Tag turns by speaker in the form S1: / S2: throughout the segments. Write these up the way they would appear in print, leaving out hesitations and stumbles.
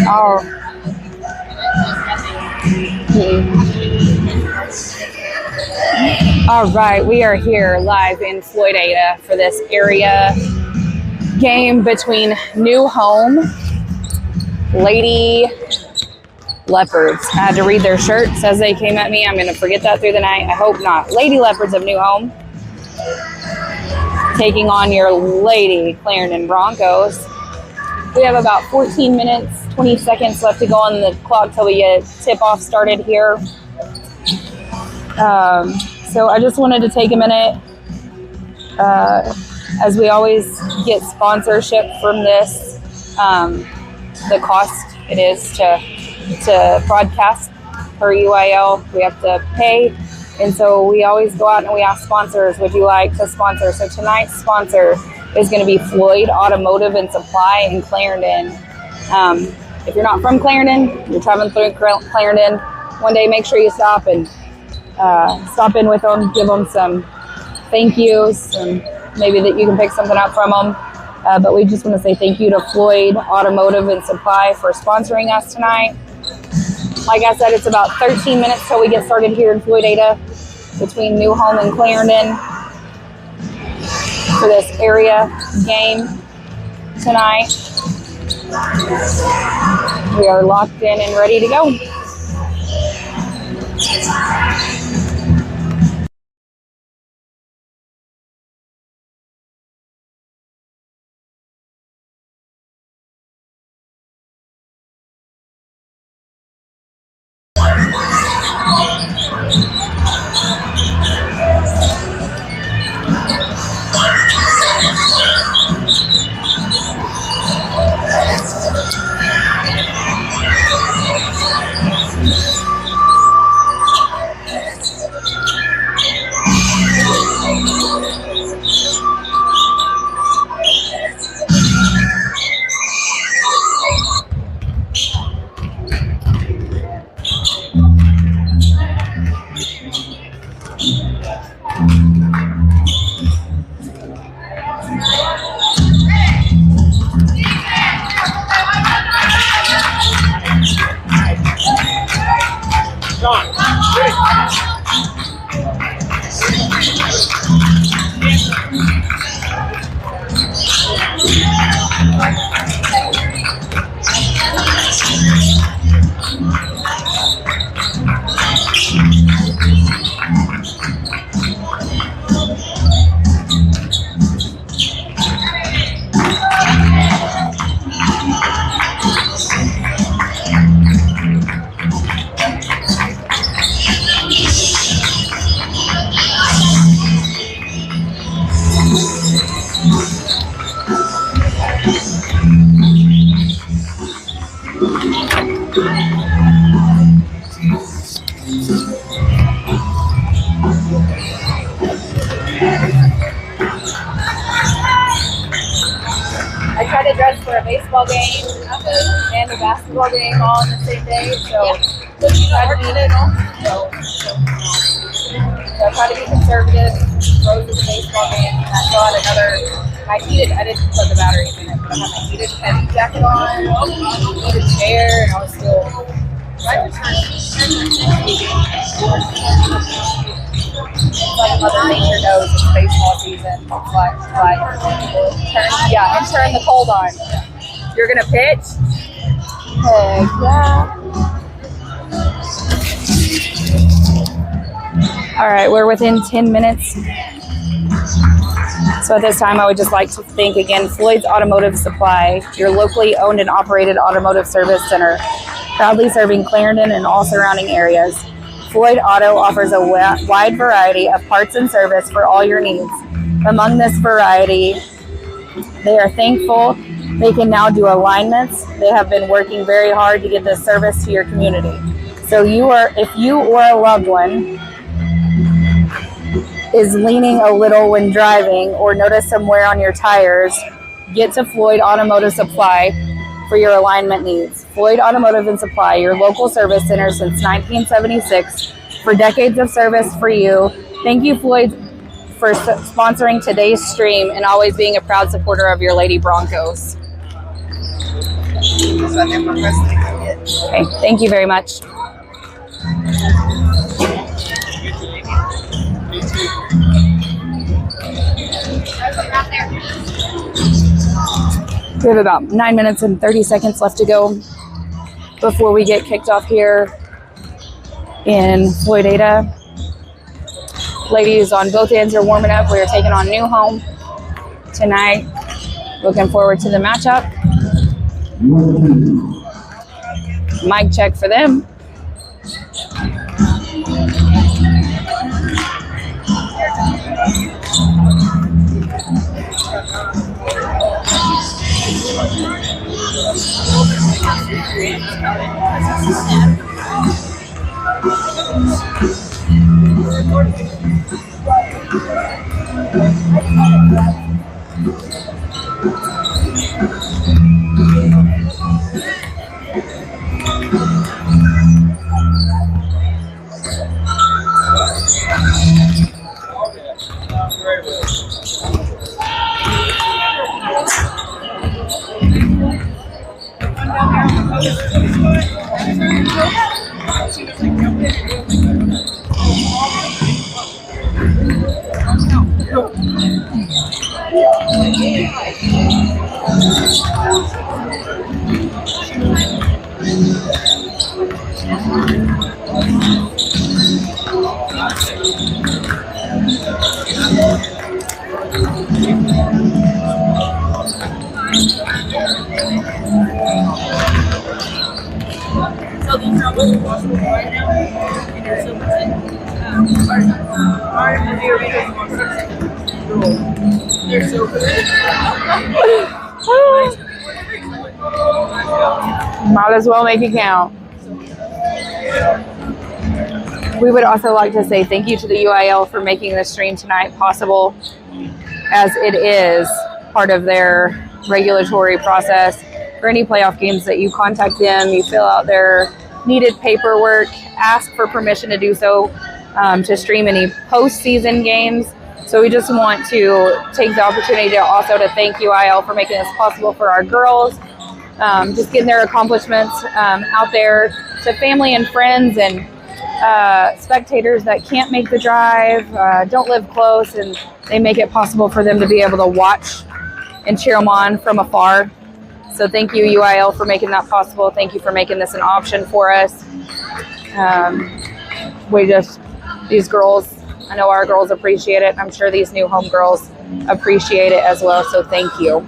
S1: All right, we are here live in Floydada for this area game between New Home, Lady Leopards. I had to read their shirts as they came at me. I'm going to forget that through the night. I hope not. Lady Leopards of New Home taking on your Lady Clarendon Broncos. We have about 14 minutes, 20 seconds left to go on the clock till we get tip-off started here. So I just wanted to take a minute, as we always get sponsorship from this, the cost it is to broadcast per UIL, we have to pay. And so we always go out and we ask sponsors, would you like to sponsor? So tonight's sponsor is going to be Floyd Automotive and Supply in Clarendon. If you're not from Clarendon, you're traveling through Clarendon, one day make sure you stop and stop in with them, give them some thank yous, and maybe that you can pick something up from them. But we just want to say thank you to Floyd Automotive and Supply for sponsoring us tonight. Like I said, it's about 13 minutes till we get started here in Floydada between New Home and Clarendon for this area game tonight. We are locked in and ready to go. I tried to dress for a baseball game and a basketball game all on the same day, so I try to be conservative. Rose is a baseball game, and I still had I didn't put the batteries in it, but I had my heated heavy jacket on, heated chair, and I was still like Mother Nature knows it's baseball season. And turn the cold on. You're gonna pitch? Heck yeah. All right, we're within 10 minutes. So at this time, I would just like to thank again Floyd's Automotive Supply, your locally owned and operated automotive service center, proudly serving Clarendon and all surrounding areas. Floyd Auto offers a wide variety of parts and service for all your needs. Among this variety, they are thankful they can now do alignments. They have been working very hard to get this service to your community. So if you or a loved one is leaning a little when driving or notice some wear on your tires, get to Floyd Automotive Supply for your alignment needs. Floyd Automotive and Supply, your local service center since 1976, for decades of service for you. Thank you, Floyd, for sponsoring today's stream and always being a proud supporter of your Lady Broncos. Okay, thank you very much. We have about 9 minutes and 30 seconds left to go before we get kicked off here in Floydada. Ladies on both ends are warming up. We are taking on New Home tonight. Looking forward to the matchup. Mic check for them. Might as well make it count. We would also like to say thank you to the UIL for making this stream tonight possible, as it is part of their regulatory process. For any playoff games that you contact them, you fill out their needed paperwork, ask for permission to do so, to stream any postseason games. So we just want to take the opportunity to also to thank UIL for making this possible for our girls, just getting their accomplishments out there to family and friends and spectators that can't make the drive, don't live close, and they make it possible for them to be able to watch and cheer them on from afar. So thank you, UIL, for making that possible. Thank you for making this an option for us. These girls, I know our girls appreciate it. I'm sure these New Home girls appreciate it as well. So thank you.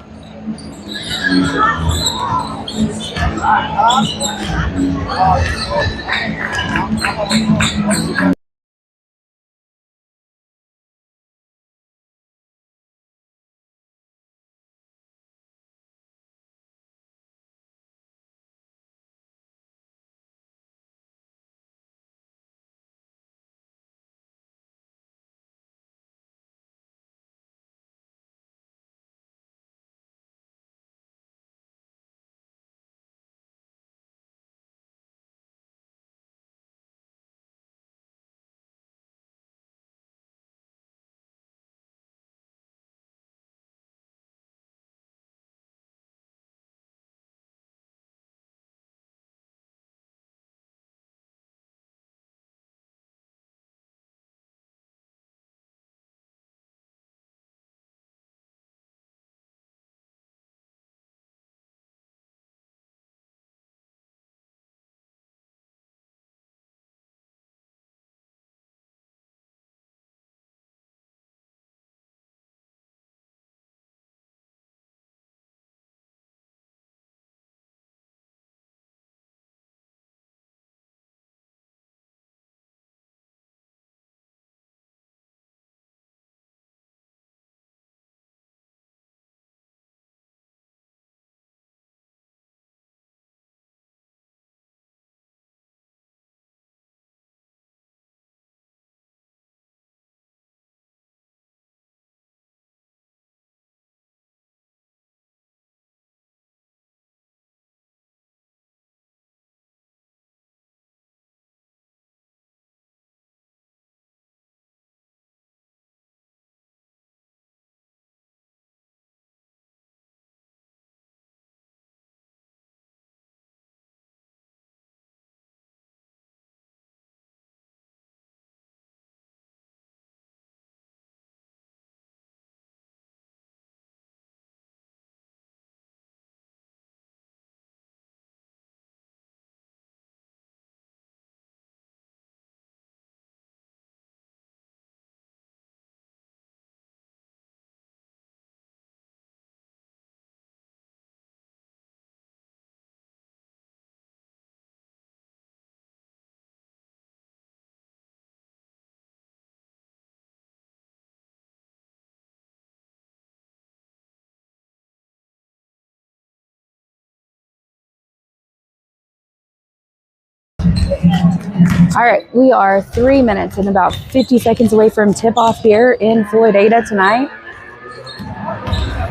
S1: All right, we are 3 minutes and about 50 seconds away from tip-off here in Floydada tonight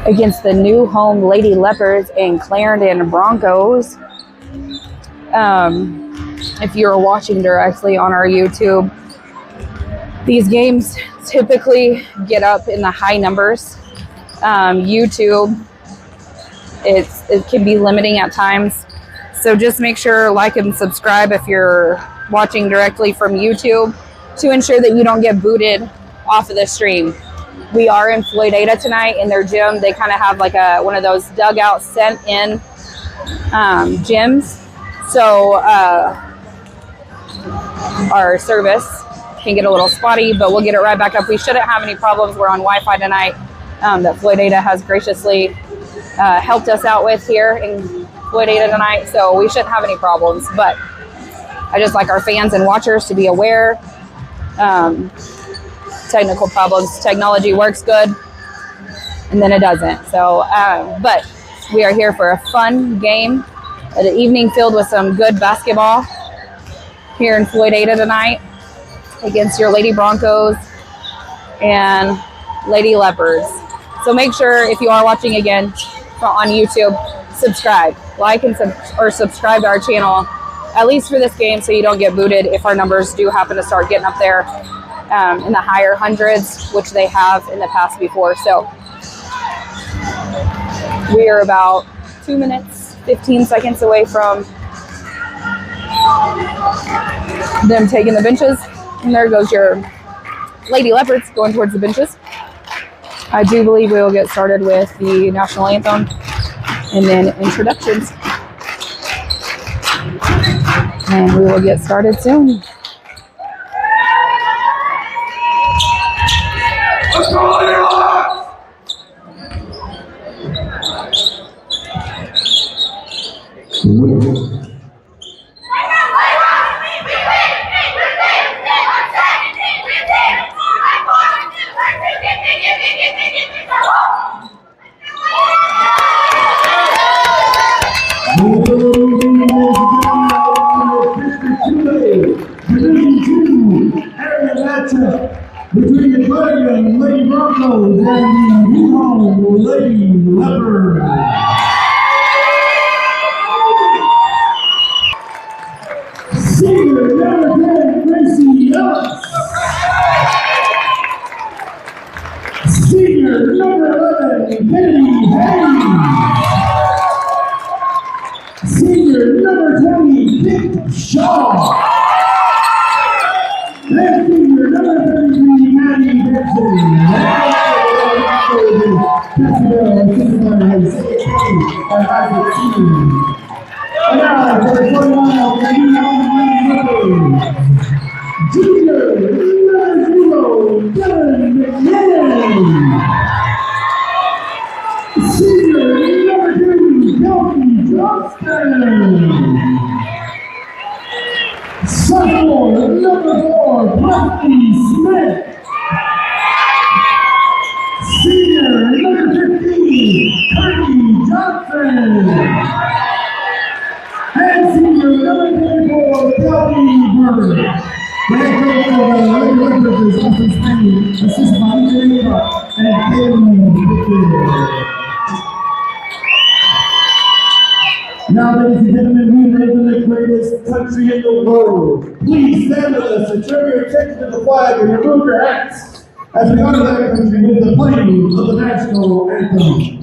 S1: against the new home Lady Leopards and Clarendon Broncos. If you're watching directly on our YouTube, these games typically get up in the high numbers. YouTube, it can be limiting at times. So just make sure like and subscribe if you're watching directly from YouTube to ensure that you don't get booted off of the stream. We are in Floydada tonight in their gym. They kind of have like one of those dugout sent in gyms. So our service can get a little spotty, but we'll get it right back up. We shouldn't have any problems. We're on Wi-Fi tonight that Floydada has graciously helped us out with here in Floydada tonight, so we shouldn't have any problems. But I just like our fans and watchers to be aware. Technical problems, technology works good, and then it doesn't. So, but we are here for a fun game, an evening filled with some good basketball here in Floydada tonight against your Lady Broncos and Lady Leopards. So make sure, if you are watching again on YouTube, subscribe, like, and subscribe to our channel, at least for this game, so you don't get booted if our numbers do happen to start getting up there in the higher hundreds, which they have in the past before. So we are about 2 minutes, 15 seconds away from them taking the benches. And there goes your Lady Leopards going towards the benches. I do believe we will get started with the national anthem and then introductions. And we will get started soon.
S2: Between the Clarendon Lady Broncos and the new home Lady Leopards. Senior number 10, Gracie Ellis. Senior number 11, Kennedy Hayes. Senior number 20, Dick Shaw. And senior number 33, Maddie Gibson. And now for the 49 of junior number 0, Dylan McMillan. Senior number 2, Kelsey Johnston. Sophomore number 4, Bradley Smith. Senior number 15, Kirby Johnson. And senior number 24, Kelly Bird. The head coach of the Lady Leopards is Austin Spain, assisted by Eva and Kaylee Victor. Now, ladies and gentlemen, we live in the greatest country in the world. Please stand with us and turn your attention to the flag and remove your hats as we honor that country with the playing of the national anthem.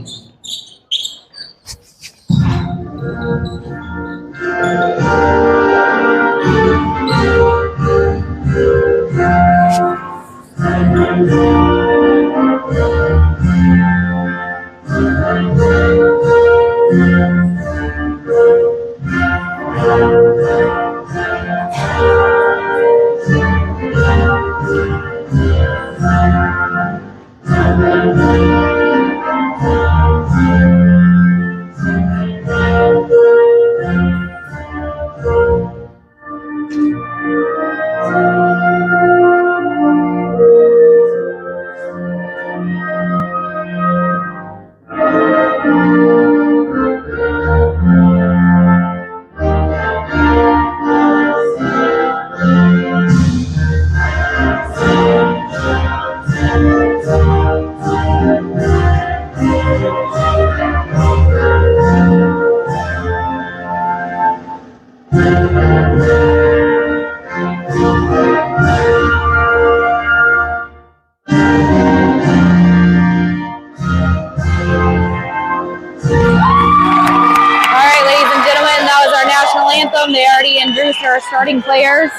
S1: Anthem. They already introduced our starting players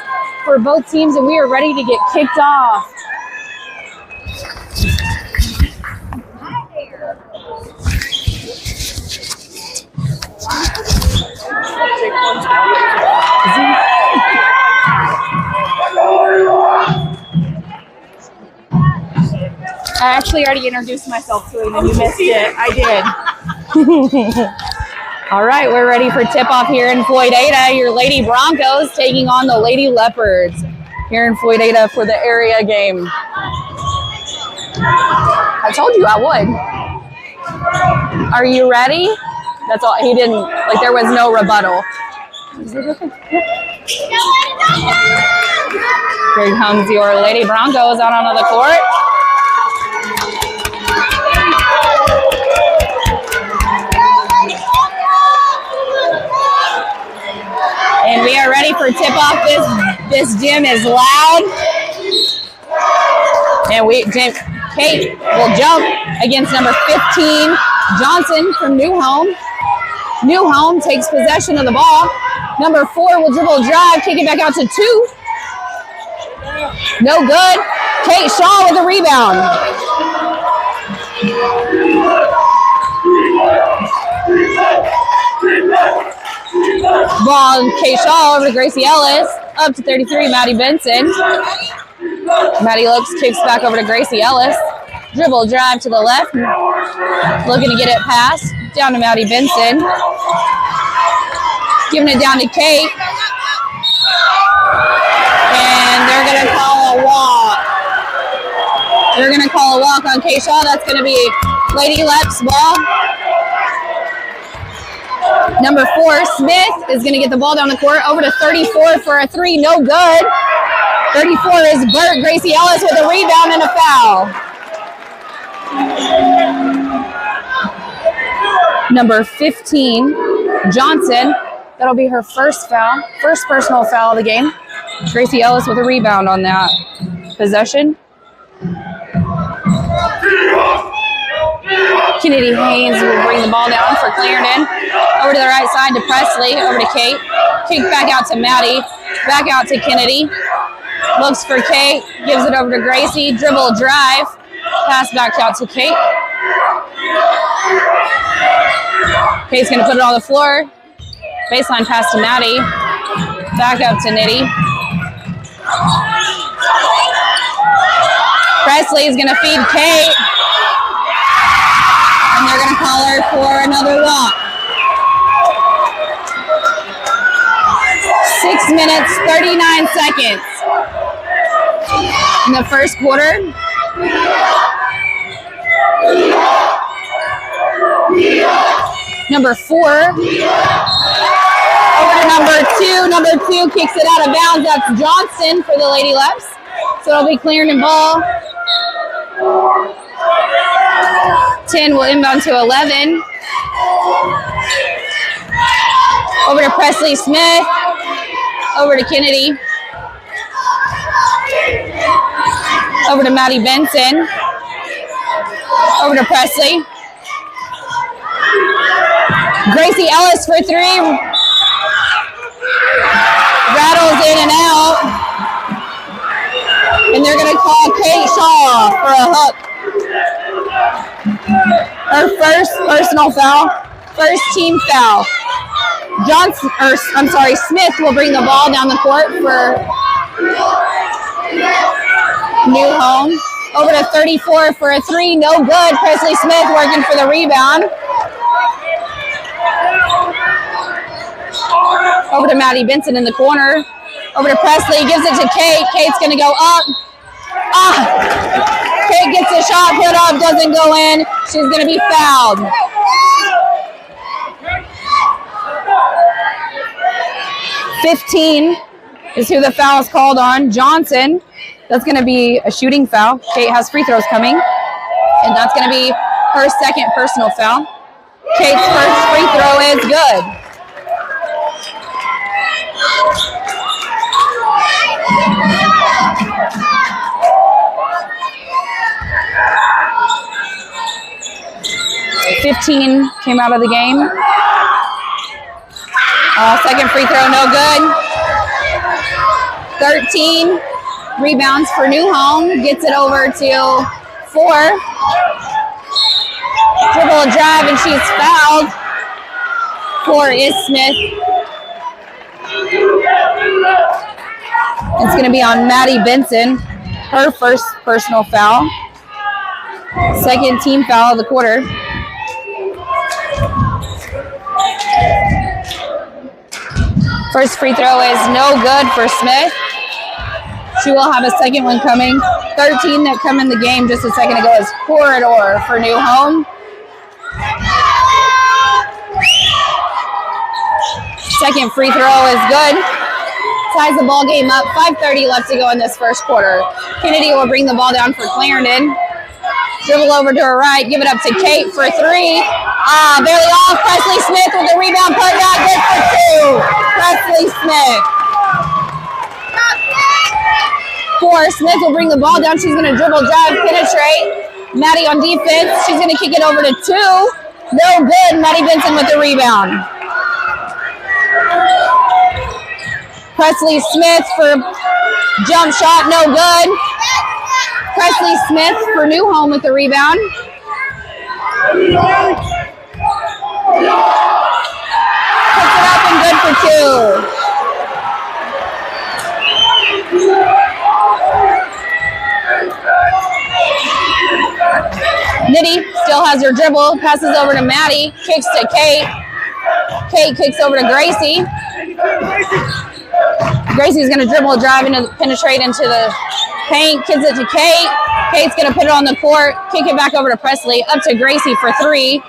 S1: for both teams, and we are ready to get kicked off. I actually already introduced myself to him, and you missed it. I did. All right, we're ready for tip-off here in Floydada. Your Lady Broncos taking on the Lady Leopards here in Floydada for the area game. I told you I would. Are you ready? That's all. He didn't, like, there was no rebuttal. Here comes your Lady Broncos out onto the court. And we are ready for tip-off. This gym is loud. And Kate will jump against number 15, Johnson from New Home. New Home takes possession of the ball. Number 4 will dribble drive, kick it back out to 2. No good. Kate Shaw with a rebound. Ball, Kate Shaw over to Gracie Ellis. Up to 33, Maddie Benson. Maddie looks, kicks back over to Gracie Ellis. Dribble drive to the left. Looking to get it past. Down to Maddie Benson. Giving it down to Kate. And they're going to call a walk. They're going to call a walk on Kate Shaw. That's going to be Lady Lep's ball. Number 4, Smith, is going to get the ball down the court. Over to 34 for a 3. No good. 34 is Burt. Gracie Ellis with a rebound and a foul. Number 15, Johnson. That'll be her first foul. First personal foul of the game. Gracie Ellis with a rebound on that possession. Kennedy Haynes will bring the ball down for Clarendon. Over to the right side to Presley. Over to Kate. Kick back out to Maddie. Back out to Kennedy. Looks for Kate. Gives it over to Gracie. Dribble drive. Pass back out to Kate. Kate's going to put it on the floor. Baseline pass to Maddie. Back up to Nitty. Presley is going to feed Kate. And they're going to call her for another walk. 6 minutes, 39 seconds in the first quarter. Number 4 over to number 2. Number 2 kicks it out of bounds. That's Johnson for the Lady Leps. So it'll be Clarendon ball. 10 will inbound to 11. Over to Presley Smith. Over to Kennedy. Over to Maddie Benson. Over to Presley. Gracie Ellis for 3. Rattles in and out. And they're going to call Kate Shaw for a hook. Her first personal foul. First team foul. Smith will bring the ball down the court for New Home. Over to 34 for a 3. No good. Presley Smith working for the rebound. Over to Maddie Benson in the corner. Over to Presley. Gives it to Kate. Kate's going to go up. Kate gets a shot put up. Doesn't go in. She's going to be fouled. .15 is who the foul is called on. Johnson. That's going to be a shooting foul. Kate has free throws coming. And that's going to be her second personal foul. Kate's first free throw is good. $15 came out of the game. Second free throw, no good. 13 rebounds for New Home. Gets it over to 4. Dribble drive, and she's fouled. 4 is Smith. It's going to be on Maddie Benson. Her first personal foul. Second team foul of the quarter. First free throw is no good for Smith. She will have a second one coming. 13 that come in the game just a second ago is Corridor for New Home. Second free throw is good. Ties the ball game up. 5:30 left to go in this first quarter. Kennedy will bring the ball down for Clarendon. Dribble over to her right. Give it up to Kate for 3. Barely off. Presley Smith with the rebound. Put down. Good for 2. Presley Smith. 4. Smith will bring the ball down. She's going to dribble, drive, penetrate. Maddie on defense. She's going to kick it over to 2. No good. Maddie Benson with the rebound. Presley Smith for jump shot. No good. Presley Smith for New Home with the rebound. Puts it up and good for 2. Nitty still has her dribble, passes over to Maddie, kicks to Kate. Kate kicks over to Gracie. Gracie's going to dribble, drive, and penetrate into the paint, kicks it to Kate. Kate's going to put it on the court, kick it back over to Presley, up to Gracie for 3.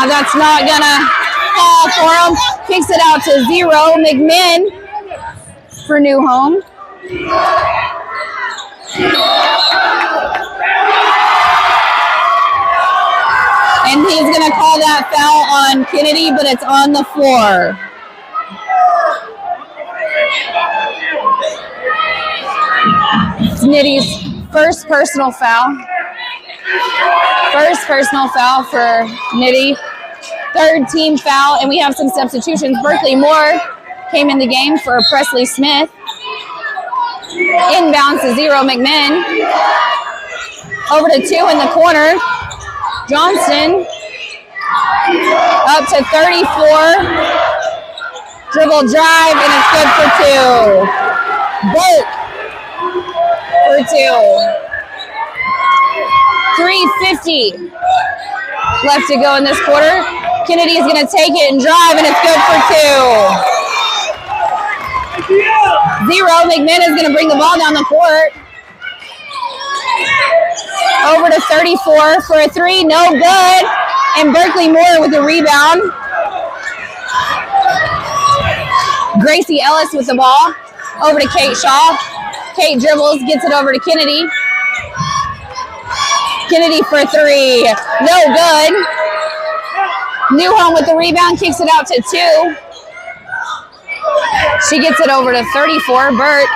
S1: That's not going to fall for him. Kicks it out to 0. McMinn for New Home. And he's going to call that foul on Kennedy, but it's on the floor. It's Nitty's first personal foul. First personal foul for Nitty. Third team foul, and we have some substitutions. Berkeley Moore came in the game for Presley Smith. Inbounds to 0, McMinn. Over to 2 in the corner. Johnston up to 34. Dribble drive, and it's good for 2. Bolt for 2. 3:50 left to go in this quarter. Kennedy is going to take it and drive, and it's good for 2. 0. McMinn is going to bring the ball down the court. Over to 34 for a 3. No good. And Berkeley Moore with the rebound. Gracie Ellis with the ball. Over to Kate Shaw. Kate dribbles, gets it over to Kennedy. Kennedy for 3. No good. New Home with the rebound, kicks it out to 2. She gets it over to 34. Burt.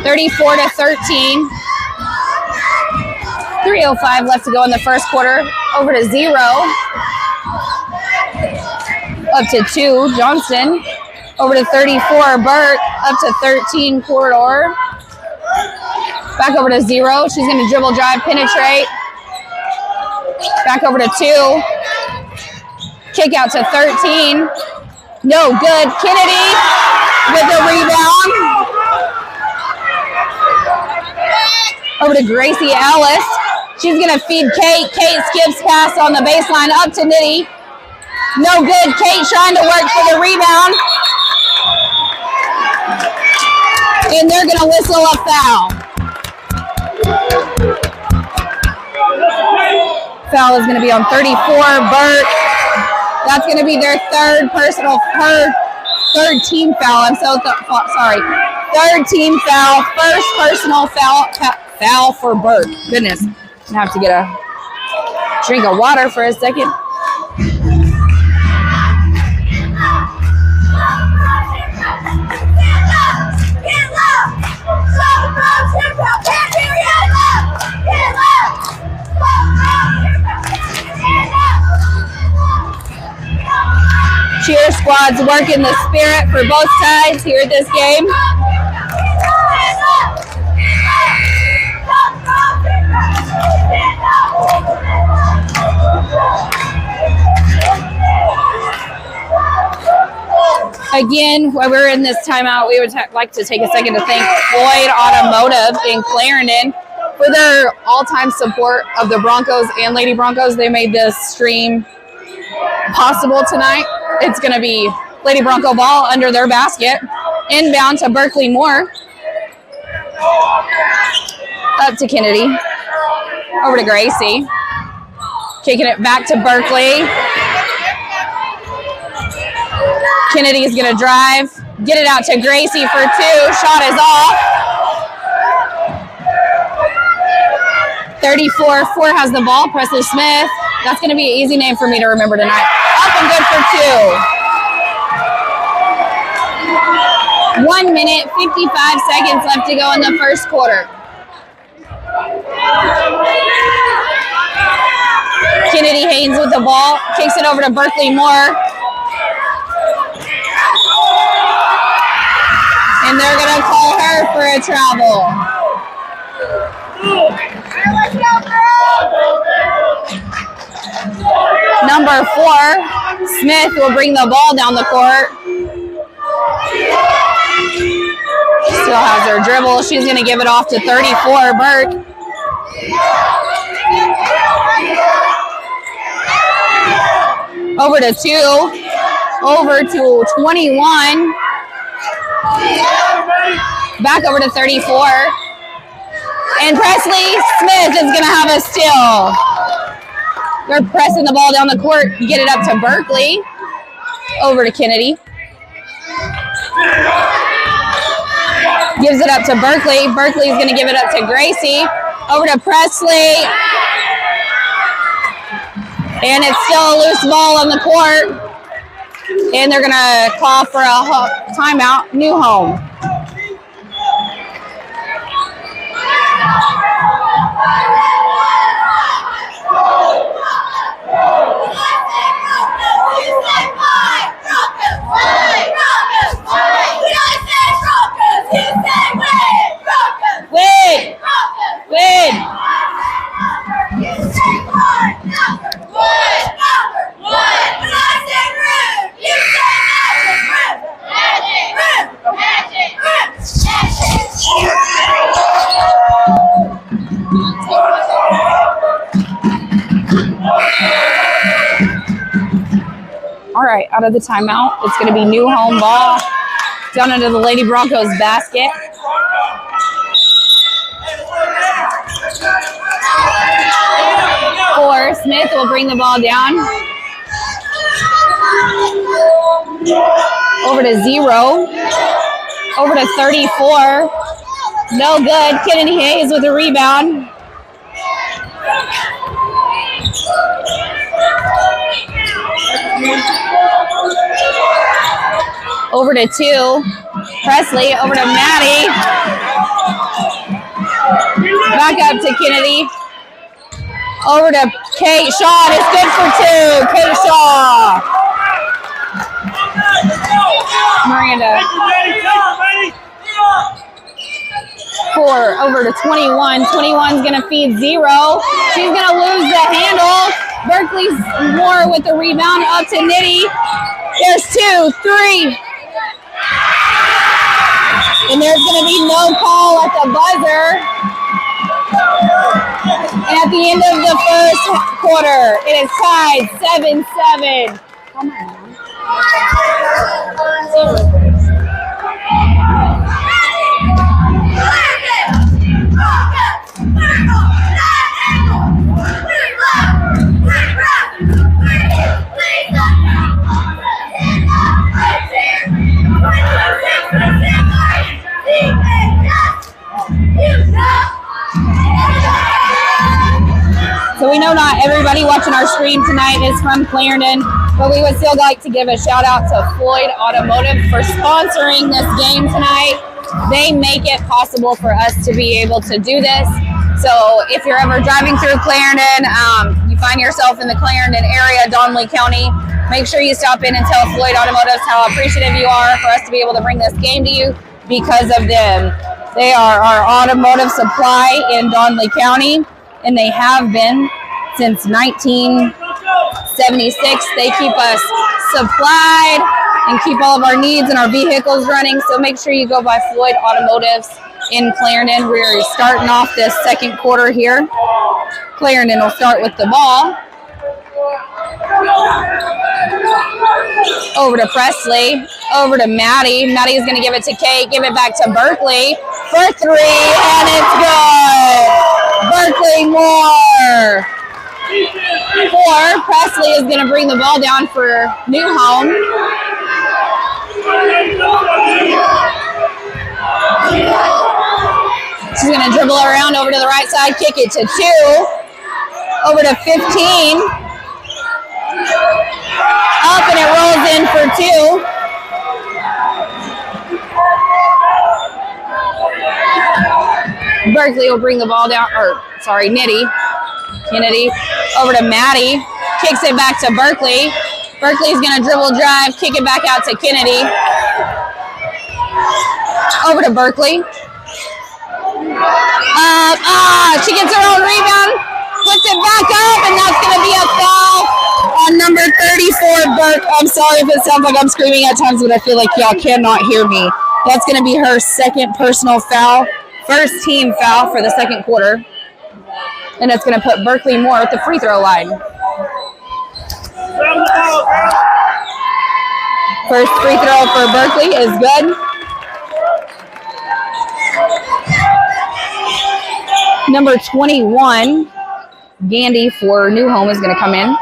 S1: 34 to 13. 3:05 left to go in the first quarter. Over to 0. Up to 2. Johnston. Over to 34. Burt. Up to 13. Corridor. Back over to 0. She's going to dribble, drive, penetrate. Back over to 2. Kick out to 13. No good. Kennedy with the rebound. Over to Gracie Ellis. She's going to feed Kate. Kate skips past on the baseline up to Nitty. No good. Kate trying to work for the rebound. And they're going to whistle a foul. Foul is going to be on 34. Burt. That's going to be their third team foul. I'm so sorry. Third team foul. First personal foul for Burt. Goodness. I'm going to have to get a drink of water for a second. cheer squads working the spirit for both sides here at this game. Again, while we're in this timeout, we would like to take a second to thank Floyd Automotive in Clarendon for their all-time support of the Broncos and Lady Broncos. They made this stream possible tonight. It's going to be Lady Bronco ball under their basket. Inbound to Berkeley Moore. Up to Kennedy. Over to Gracie. Kicking it back to Berkeley. Kennedy is going to drive. Get it out to Gracie for 2. Shot is off. 34-4 has the ball. Presley Smith. That's going to be an easy name for me to remember tonight. Up and good for 2. 1 minute, 55 seconds left to go in the first quarter. Kennedy Haynes with the ball. Kicks it over to Berkeley Moore. And they're going to call her for a travel. Number 4, Smith will bring the ball down the court. Still has her dribble. She's going to give it off to 34, Burke. Over to 2. Over to 21. Back over to 34. And Presley Smith is going to have a steal. They're pressing the ball down the court. Get it up to Berkeley. Over to Kennedy. Gives it up to Berkeley. Berkeley's going to give it up to Gracie. Over to Presley. And it's still a loose ball on the court. And they're going to call for a timeout. New home. Win! Win! All right, out of the timeout, it's going to be new home ball down into the Lady Broncos basket. Or Smith will bring the ball down. Over to 0. Over to 34. No good. Kennedy Hayes with a rebound. Over to 2. Presley over to Maddie. Back up to Kennedy. Over to Kate Shaw. It's good for 2. Kate Shaw. Miranda. 4 over to 21. 21's going to feed 0. She's going to lose the handle. Berkeley's Moore with the rebound up to Nitty. There's 2, 3. And there's going to be no call at the buzzer. And at the end of the first quarter, it is tied 7-7. Come on. So we know not everybody watching our stream tonight is from Clarendon, but we would still like to give a shout out to Floyd Automotive for sponsoring this game tonight. They make it possible for us to be able to do this. So if you're ever driving through Clarendon, you find yourself in the Clarendon area, Donley County, Make sure you stop in and tell Floyd Automotives how appreciative you are for us to be able to bring this game to you because of them. They are our automotive supply in Donley County, and they have been since 1976. They keep us supplied and keep all of our needs and our vehicles running. So make sure you go by Floyd Automotives in Clarendon. We're starting off this second quarter here. Clarendon will start with the ball. Over to Presley, over to Maddie. Maddie is going to give it to Kate, give it back to Berkeley for three, and it's good. Berkeley more. 4. Presley is going to bring the ball down for New Home. She's going to dribble around over to the right side, kick it to 2. Over to 15. Up, and it rolls in for 2. Berkeley will bring the ball down, Kennedy. Over to Maddie. Kicks it back to Berkeley. Berkeley's going to dribble drive, kick it back out to Kennedy. Over to Berkeley. She gets her own rebound, puts it back up, and that's going to be a foul on number 34, Burke. I'm sorry if it sounds like I'm screaming at times, but I feel like y'all cannot hear me. That's going to be her second personal foul, first team foul for the second quarter. And it's going to put Berkeley Moore at the free throw line. First free throw for Berkeley is good. Number 21, Gandy for New Home is going to come in.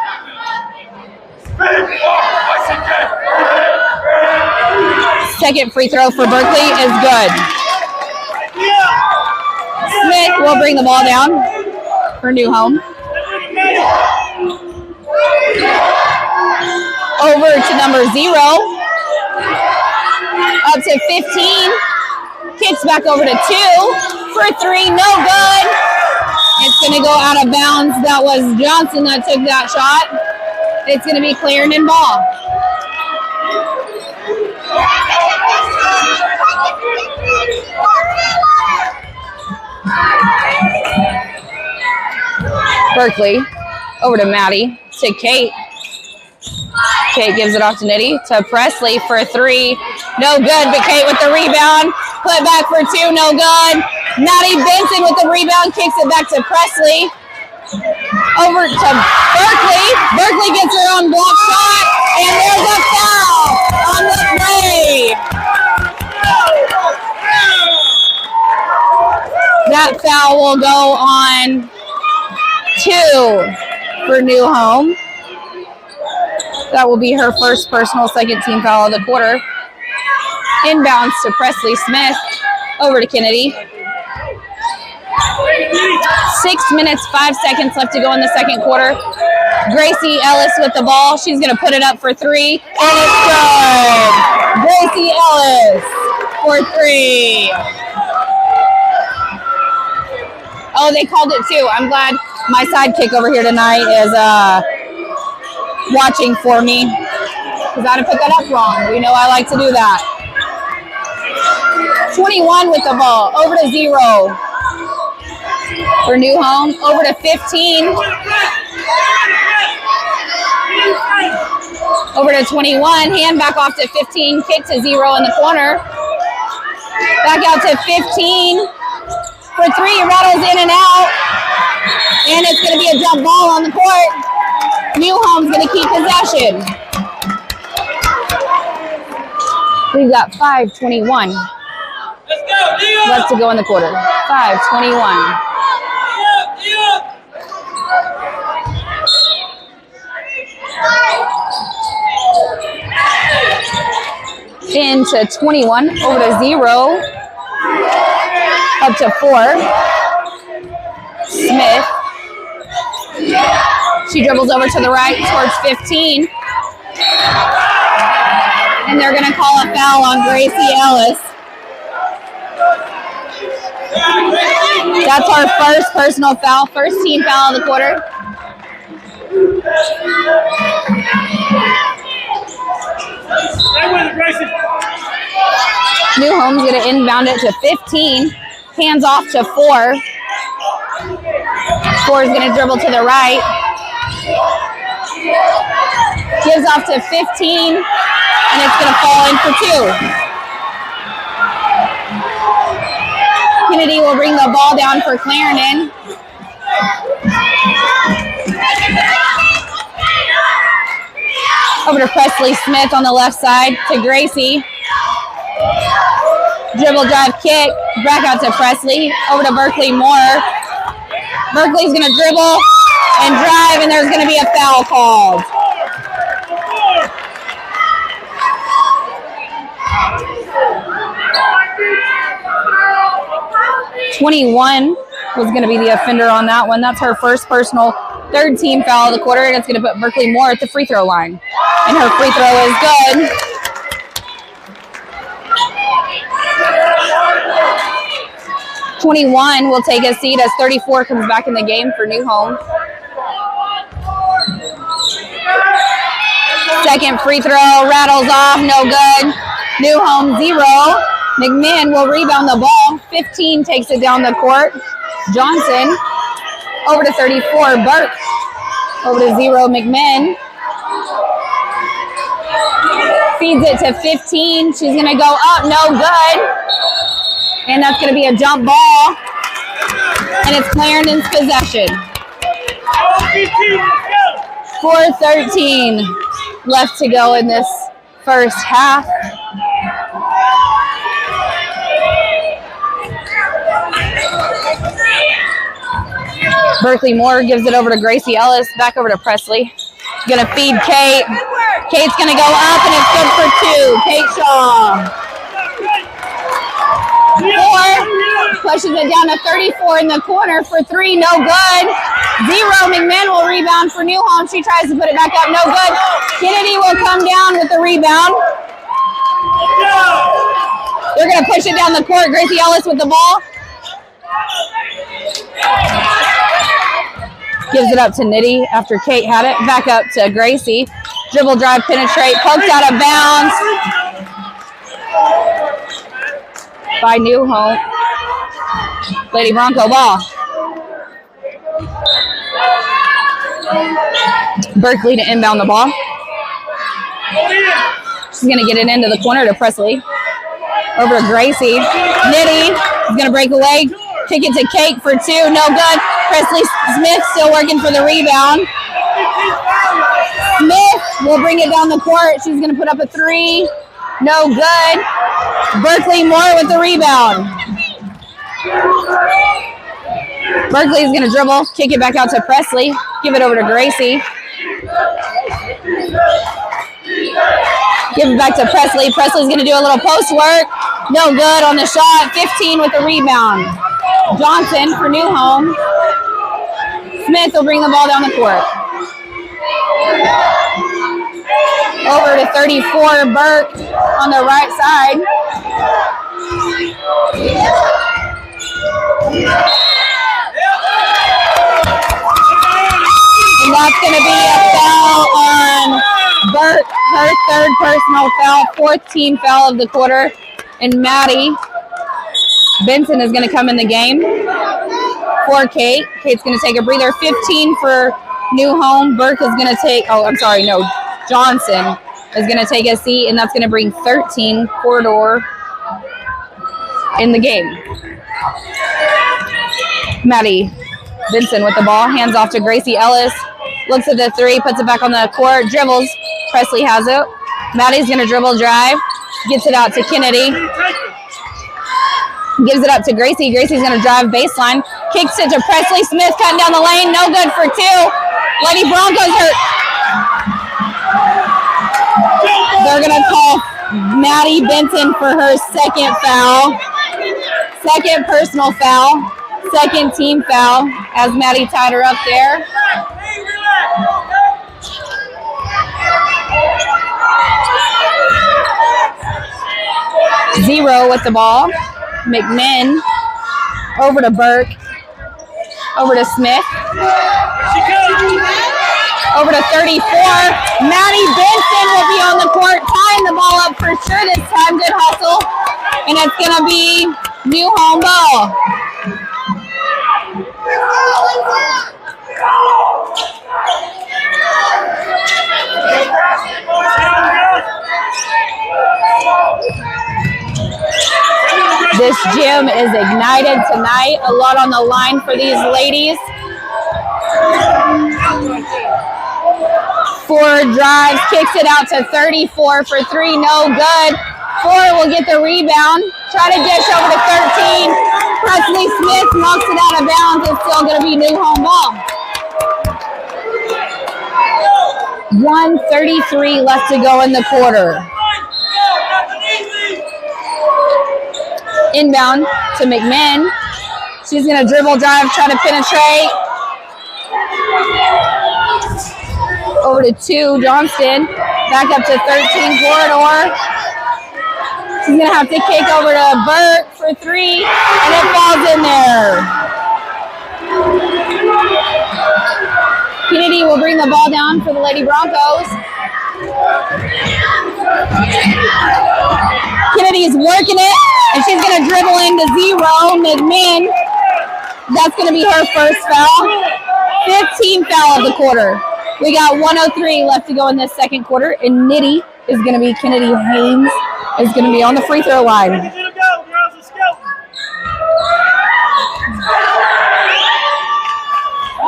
S1: Second free throw for Berkeley is good. Smith will bring the ball down for New Home. Over to number 0. Up to 15. Kicks back over to 2 for 3. No good. It's going to go out of bounds. That was Johnson that took that shot. It's going to be Clarendon ball. Berkeley over to Maddie, to Kate. Kate gives it off to Nitty, to Presley for 3. No good, but Kate with the rebound. Put back for 2, no good. Maddie Benson with the rebound, kicks it back to Presley. Over to Berkeley. Berkeley gets her own block shot, and there's a foul on the play. That foul will go on 2 for New Home. That will be her first personal second team foul of the quarter. Inbounds to Presley Smith. Over to Kennedy. 6 minutes, 5 seconds left to go in the second quarter. Gracie Ellis with the ball. She's going to put it up for 3. And it's good. Gracie Ellis for 3. Oh, they called it too. I'm glad my sidekick over here tonight is watching for me, because I'd have put that up wrong. We know I like to do that. 21 with the ball. Over to 0 for New Home. Over to 15. Over to 21. Hand back off to 15. Kick to 0 in the corner. Back out to 15. For 3, rattles in and out. And it's going to be a jump ball on the court. New Home's going to keep possession. We've got 5:21 left to go in the quarter. 5:21. Into 21, over to 0. Up to 4. Smith. She dribbles over to the right towards 15. And they're going to call a foul on Gracie Ellis. That's our first personal foul, first team foul of the quarter. New Home's going to inbound it to 15. Hands off to 4. 4 is going to dribble to the right. Gives off to 15. And it's going to fall in for 2. Kennedy will bring the ball down for Clarendon. Over to Presley Smith on the left side to Gracie. Dribble, drive, kick. Back out to Presley. Over to Berkeley Moore. Berkeley's going to dribble and drive, and there's going to be a foul called. .21 was going to be the offender on that one. That's her first personal, third team foul of the quarter, and it's going to put Berkeley Moore at the free throw line. And her free throw is good. .21 will take a seat as 34 comes back in the game for New Home. Second free throw rattles off, no good. New Home 0. McMahon will rebound the ball. 15 takes it down the court. Johnson over to 34. Burke over to 0. McMahon feeds it to 15. She's going to go up, no good. And that's going to be a jump ball. And it's Clarendon's possession. 4:13 left to go in this first half. Berkeley Moore gives it over to Gracie Ellis. Back over to Presley. Going to feed Kate. Kate's going to go up, and it's good for 2. Kate Shaw. 4. Pushes it down to 34 in the corner for 3. No good. 0. McMahon will rebound for New Home. She tries to put it back up. No good. Kennedy will come down with the rebound. They're going to push it down the court. Gracie Ellis with the ball. Gives it up to Nitty after Kate had it. Back up to Gracie. Dribble, drive, penetrate. Poked out of bounds by New Home. Lady Bronco ball. Berkeley to inbound the ball. She's going to get it into the corner to Presley. Over to Gracie. Nitty is going to break away. Kick it to Kate for 2. No good. Presley Smith still working for the rebound. Smith will bring it down the court. She's going to put up a 3. No good. Berkeley Moore with the rebound. Berkeley is going to dribble. Kick it back out to Presley. Give it over to Gracie. Give it back to Presley. Presley's going to do a little post work. No good on the shot. 15 with the rebound. Johnson for New Home. Smith will bring the ball down the court. Over to 34, Burke on the right side. And that's going to be a foul on Burke, her third personal foul, 4th team foul of the quarter. And Maddie Benson is going to come in the game for Kate. Kate's going to take a breather. 15 for New Home. Burke is going to take, Johnson is going to take a seat, and that's going to bring 13 corridor in the game. Maddie Benson with the ball. Hands off to Gracie Ellis. Looks at the 3, puts it back on the court, dribbles. Presley has it. Maddie's going to dribble, drive. Gets it out to Kennedy. Gives it up to Gracie. Gracie's going to drive baseline. Kicks it to Presley Smith, cutting down the lane. No good for 2. Lady Broncos hurt. They're going to call Maddie Benson for her second foul. Second personal foul. Second team foul as Maddie tied her up there. Zero with the ball. McMinn over to Burke. Over to Smith. Over to 34. Maddie Benson will be on the court, tying the going to be new home ball. This gym is ignited tonight. A lot on the line for these ladies. 4 drives, kicks it out to 34 for 3, no good. 4 will get the rebound. Try to dish over to 13. Presley Smith knocks it out of bounds. It's still going to be new home ball. 1:33 left to go in the quarter. Inbound to McMinn. She's going to dribble drive, try to penetrate. Over to 2, Johnston. Back up to 13, corridor. She's going to have to kick over to Burt for 3, and it falls in there. Kennedy will bring the ball down for the Lady Broncos. Kennedy's working it, and she's going to dribble into 0. McMinn, that's going to be her first foul. 15th foul of the quarter. We got 1:03 left to go in this second quarter, and Nitty is going to be Kennedy Haynes is going to be on the free throw line.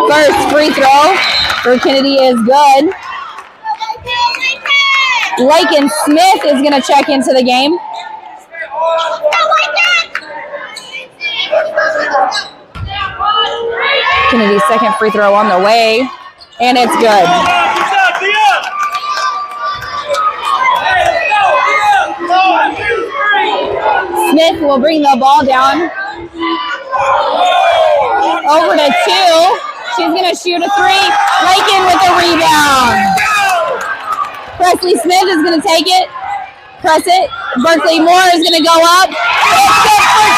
S1: First free throw for Kennedy is good. Lakin Smith is going to check into the game. Kennedy's second free throw on the way, and it's good. Smith will bring the ball down. Over to 2. She's going to shoot a 3. Lakin with the rebound. Presley Smith is going to take it. Press it. Berkeley Moore is going to go up. It's good for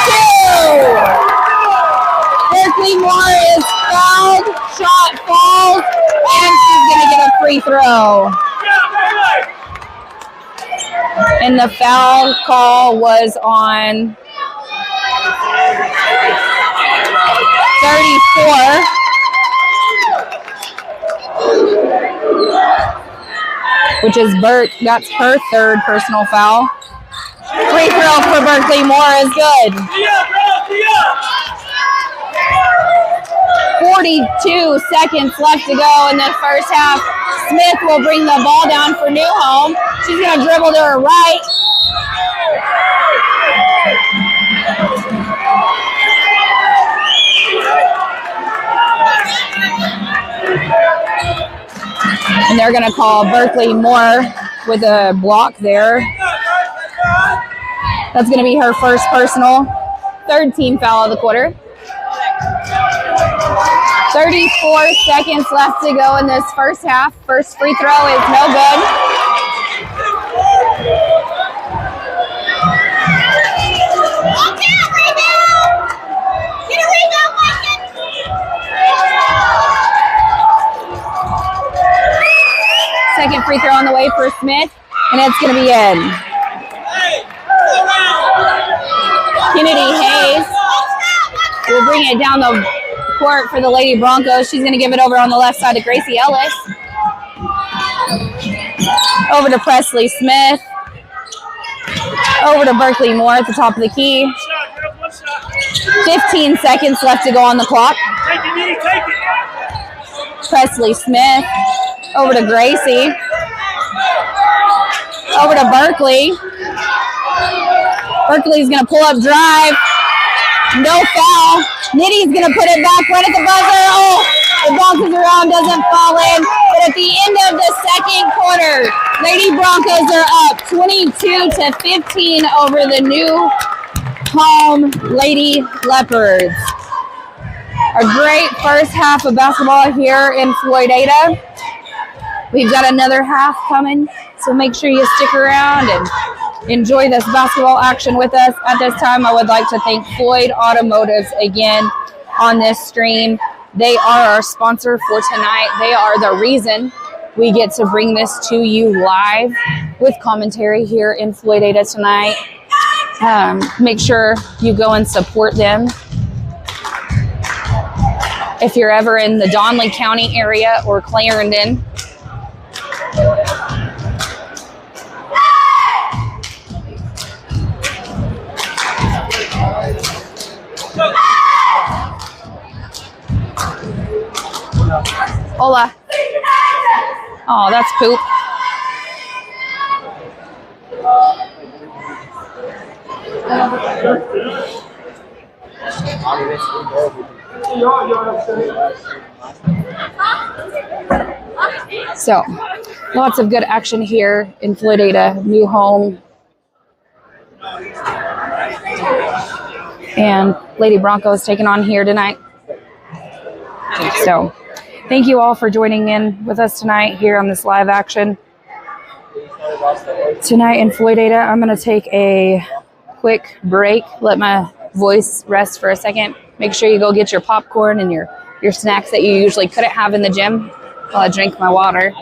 S1: 2. Berkeley Moore is fouled. Shot falls. And she's going to get a free throw. And the foul call was on 34. Which is Burt. That's her third personal foul. Free throw for Berkeley Moore is good. 42 seconds left to go in the first half. Smith will bring the ball down for New Home. She's going to dribble to her right. And they're going to call Berkeley Moore with a block there. That's going to be her first personal. Third team foul of the quarter. 34 seconds left to go in this first half. First free throw is no good. Second free throw on the way for Smith, and it's going to be in. Kennedy Hayes will bring it down the court for the Lady Broncos. She's going to give it over on the left side to Gracie Ellis. Over to Presley Smith. Over to Berkeley Moore at the top of the key. 15 seconds left to go on the clock. Presley Smith. Over to Gracie. Over to Berkeley. Berkeley's going to pull up drive. No foul. Nitty's going to put it back right at the buzzer. Oh, it bounces around, doesn't fall in. But at the end of the second quarter, Lady Broncos are up 22-15 over the New Home Lady Leopards. A great first half of basketball here in Floydada. We've got another half coming, so make sure you stick around and enjoy this basketball action with us. At this time, I would like to thank Floyd Automotives again on this stream. They are our sponsor for tonight. They are the reason we get to bring this to you live with commentary here in Floydada tonight. Make sure you go and support them. If you're ever in the Donley County area or Clarendon, hola. Oh, that's poop. So, lots of good action here in Floydada, new home. And Lady Broncos taking on here tonight. So, thank you all for joining in with us tonight here on this live action. Tonight in Floydada, I'm going to take a quick break, let my voice rest for a second. Make sure you go get your popcorn and your snacks that you usually couldn't have in the gym while I drink my water,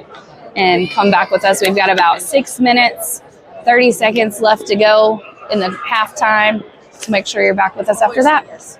S1: and come back with us. We've got about 6 minutes, 30 seconds left to go in the halftime. So make sure you're back with us after that.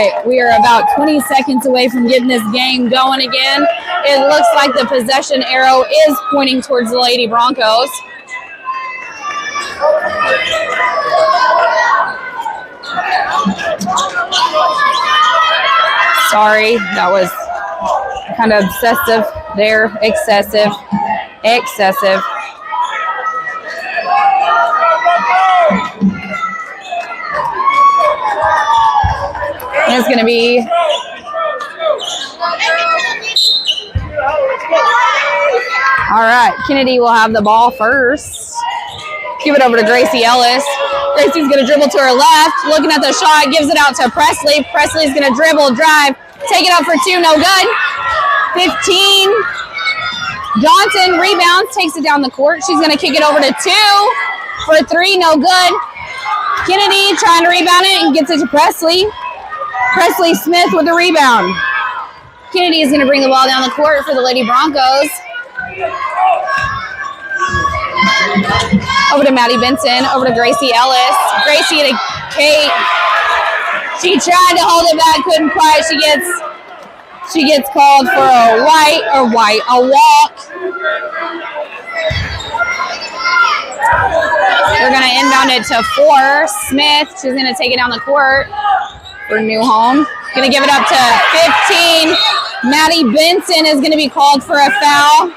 S1: right, we are about 20 seconds away from getting this game going again. It looks like the possession arrow is pointing towards the Lady Broncos. Sorry, that was kind of obsessive there. Excessive. And it's going to be all right. Kennedy will have the ball first. Give it over to Gracie Ellis. Gracie's going to dribble to her left. Looking at the shot, gives it out to Presley. Presley's going to dribble, drive, take it up for two, no good. 15. Johnson rebounds, takes it down the court. She's going to kick it over to two for three, no good. Kennedy trying to rebound it and gets it to Presley. Presley Smith with the rebound. Kennedy is going to bring the ball down the court for the Lady Broncos. Over to Maddie Benson, over to Gracie Ellis. Gracie to Kate. She tried to hold it back, couldn't quite. She gets called for a walk. We're going to inbound it to 4. Smith, she's going to take it down the court for Newholm. Going to give it up to 15. Maddie Benson is going to be called for a foul.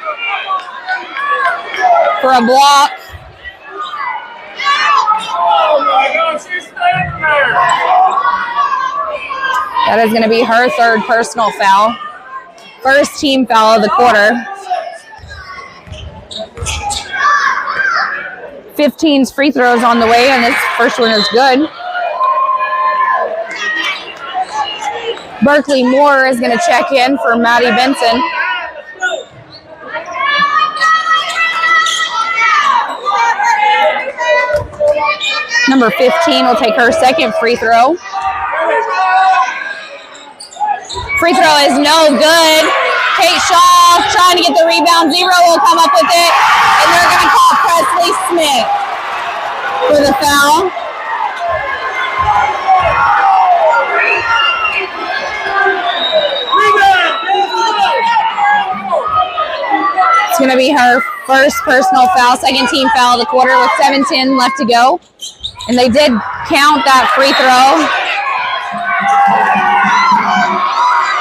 S1: For a block.
S3: Oh my God, she's standing there.
S1: That is going to be her third personal foul. First team foul of the quarter. 15's free throws on the way, and this first one is good. Berkeley Moore is going to check in for Maddie Benson. Number 15 will take her second free throw. Free throw is no good. Kate Shaw trying to get the rebound. Zero will come up with it. And they're going to call Presley Smith for the foul. It's going to be her first personal foul, second team foul of the quarter with 7:10 left to go. And they did count that free throw.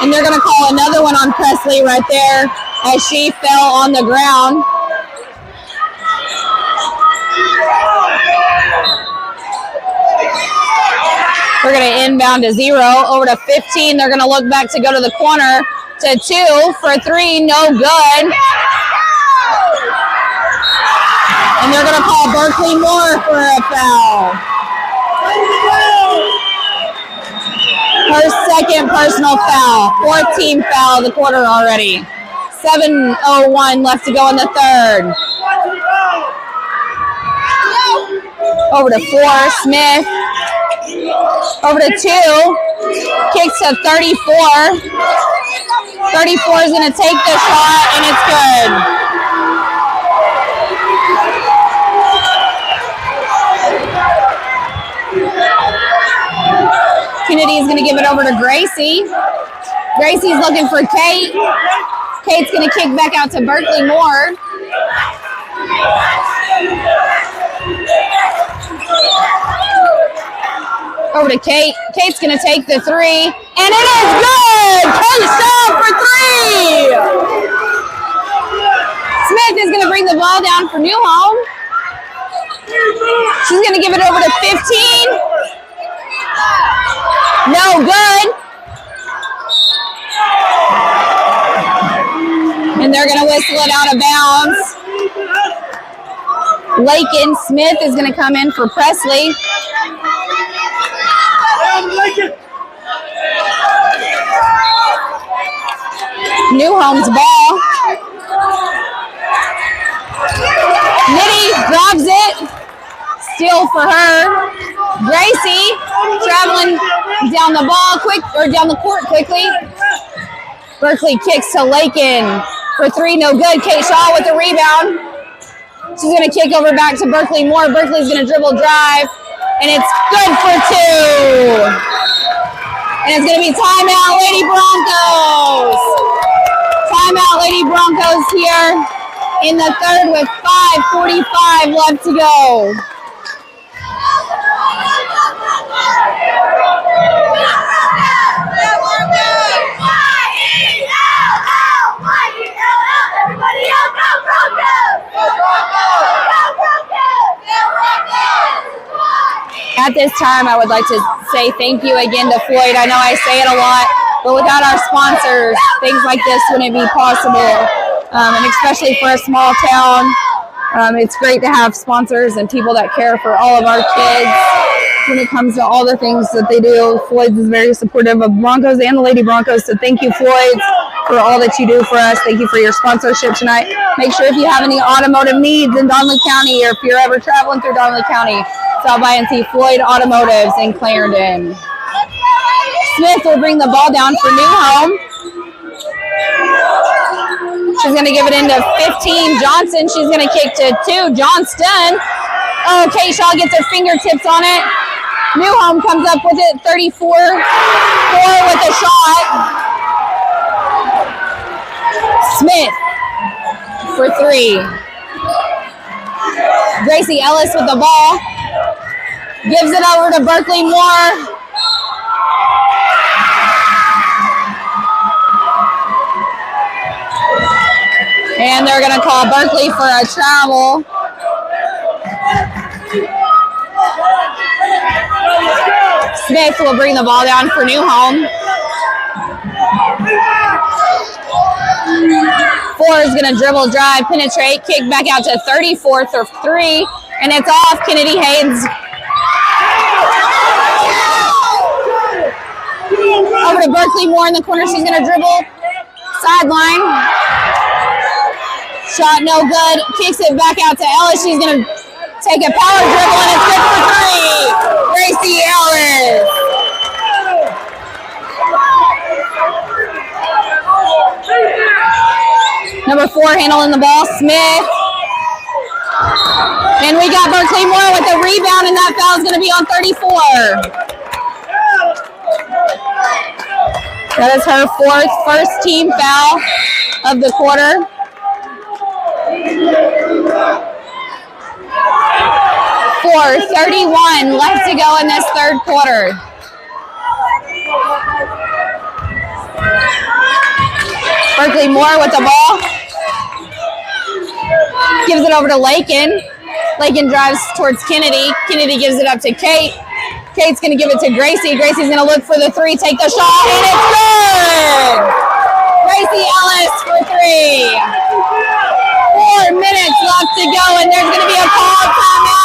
S1: And they're going to call another one on Presley right there as she fell on the ground. We're going to inbound to 0, over to 15. They're going to look back to go to the corner to 2 for 3, no good. And they're going to call Berkeley Moore for a foul. Her second personal foul. 4th team foul of the quarter already. 7:01 left to go in the third. Over to 4, Smith. Over to 2. Kicks to 34. 34 is going to take the shot, and it's good. Kennedy is going to give it over to Gracie. Gracie's looking for Kate. Kate's going to kick back out to Berkeley Moore. Over to Kate. Kate's going to take the 3. And it is good! Kate Shaw for 3! Smith is going to bring the ball down for Newholm. She's going to give it over to 15. No good. And they're going to whistle it out of bounds. Lakin Smith is going to come in for Presley. Newholm's ball. Nitty grabs it. Steal for her. Gracie traveling down the ball down the court quickly. Berkeley kicks to Lakin for 3, no good. Kate Shaw with the rebound. She's going to kick over back to Berkeley Moore. Berkeley's going to dribble drive, and it's good for 2. And it's going to be timeout, Lady Broncos. Timeout, Lady Broncos here in the third with 5:45 left to go.
S4: Everybody else, go Broncos! Go Broncos! Go Broncos! Go Broncos!
S1: At this time, I would like to say thank you again to Floyd. I know I say it a lot, but without our sponsors, things like this wouldn't be possible. And especially for a small town, it's great to have sponsors and people that care for all of our kids when it comes to all the things that they do. Floyd is very supportive of Broncos and the Lady Broncos, so thank you, Floyd, for all that you do for us. Thank you for your sponsorship tonight. Make sure if you have any automotive needs in Donley County, or if you're ever traveling through Donley County, stop by and see Floyd Automotives in Clarendon. Smith will bring the ball down for New Home. She's going to give it into 15. Johnson, she's going to kick to 2. Johnston. Oh, K-Shaw gets her fingertips on it. New Home comes up with it, 34. 4 with a shot. Smith for 3. Gracie Ellis with the ball. Gives it over to Berkeley Moore. And they're going to call Berkeley for a travel. Smith will bring the ball down for New Home. 4 is going to dribble, drive, penetrate, kick back out to 34 for 3. And it's off. Kennedy Haynes. Over to Berkeley Moore in the corner. She's going to dribble. Sideline. Shot no good. Kicks it back out to Ellis. She's going to take a power dribble, and it's good for 3. Gracie Ellis. Number 4 handling the ball, Smith. And we got Berkeley Moore with the rebound, and that foul is going to be on 34. That is her first team foul of the quarter. 4:31 left to go in this third quarter. Berkeley Moore with the ball. Gives it over to Lakin. Lakin drives towards Kennedy. Kennedy gives it up to Kate. Kate's going to give it to Gracie. Gracie's going to look for the 3, take the shot, and it's good! Gracie Ellis for 3. 4 minutes left to go, and there's going to be a call timeout.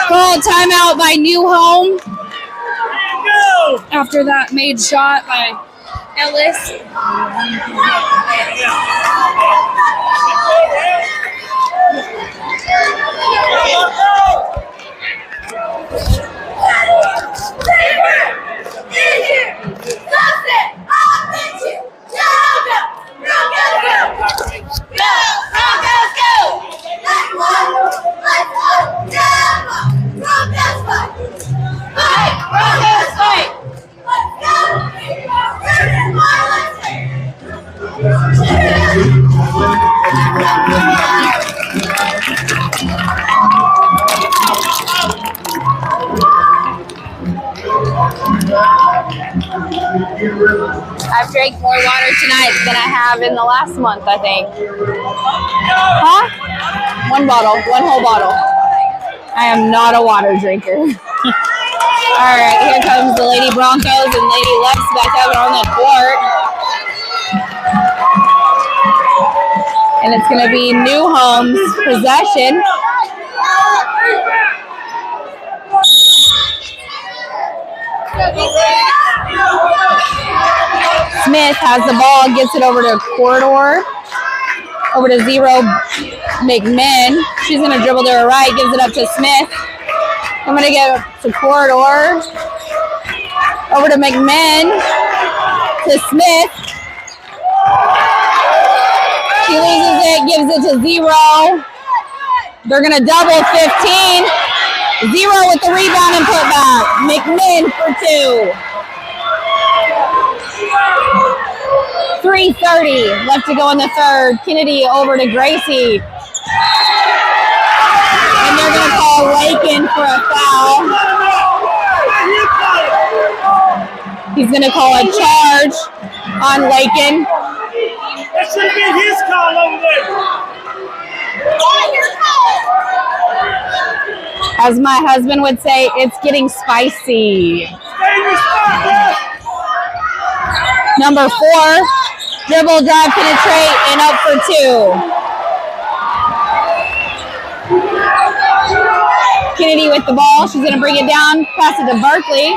S1: Call timeout by New Home. After that made shot by Ellis. I've drank more water tonight than I have in the last month, I think. Huh? 1 bottle, 1 whole bottle. I am not a water drinker. All right, here comes the Lady Broncos and Lady Leps back out on the court. And it's going to be New Home's possession. Smith has the ball, gets it over to Corridor, over to 0 McMinn. She's going to dribble to her right, gives it up to Smith. I'm going to get to Corridor, over to McMinn, to Smith. She loses it, gives it to 0. They're going to double 15. 0 with the rebound and put back. McMinn for 2. 3:30 left to go in the third. Kennedy over to Gracie. And they're going to call Lakin for a foul. He's going to call a charge on Lakin.
S3: That should be his call over there.
S1: As my husband would say, it's getting spicy. Number 4, dribble, drive, penetrate, and up for 2. Kennedy with the ball. She's going to bring it down, pass it to Berkeley.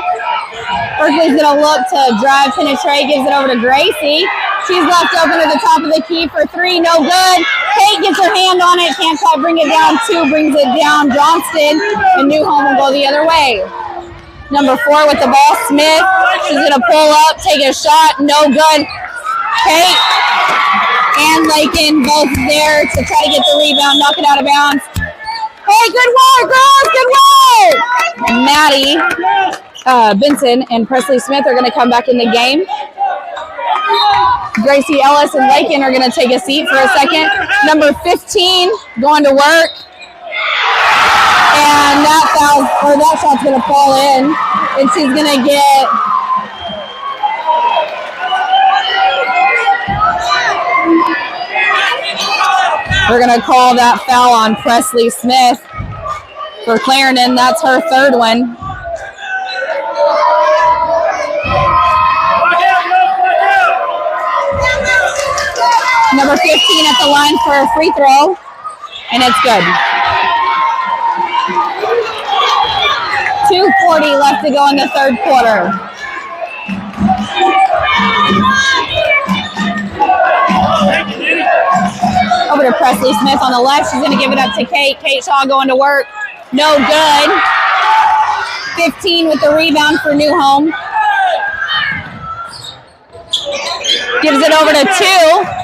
S1: Berkeley's going to look to drive, penetrate, gives it over to Gracie. She's left open at the top of the key for 3, no good. Kate gets her hand on it, can't quite bring it down. 2 brings it down. Johnston and Newhome will go the other way. Number 4 with the ball, Smith. She's going to pull up, take a shot, no good. Kate and Lakin both there to try to get the rebound, knock it out of bounds. Hey, good work, girls, good work! Maddie, Benson, and Presley Smith are going to come back in the game. Gracie Ellis and Lakin are going to take a seat for a second. Number 15 going to work. And that shot's going to fall in. And she's going to get we're going to call that foul on Presley Smith for Clarendon. That's her 3rd one. Number 15 at the line for a free throw, and it's good. 2:40 left to go in the 3rd quarter. Over to Presley Smith on the left. She's going to give it up to Kate. Kate Shaw going to work. No good. 15 with the rebound for Newhome. Gives it over to 2.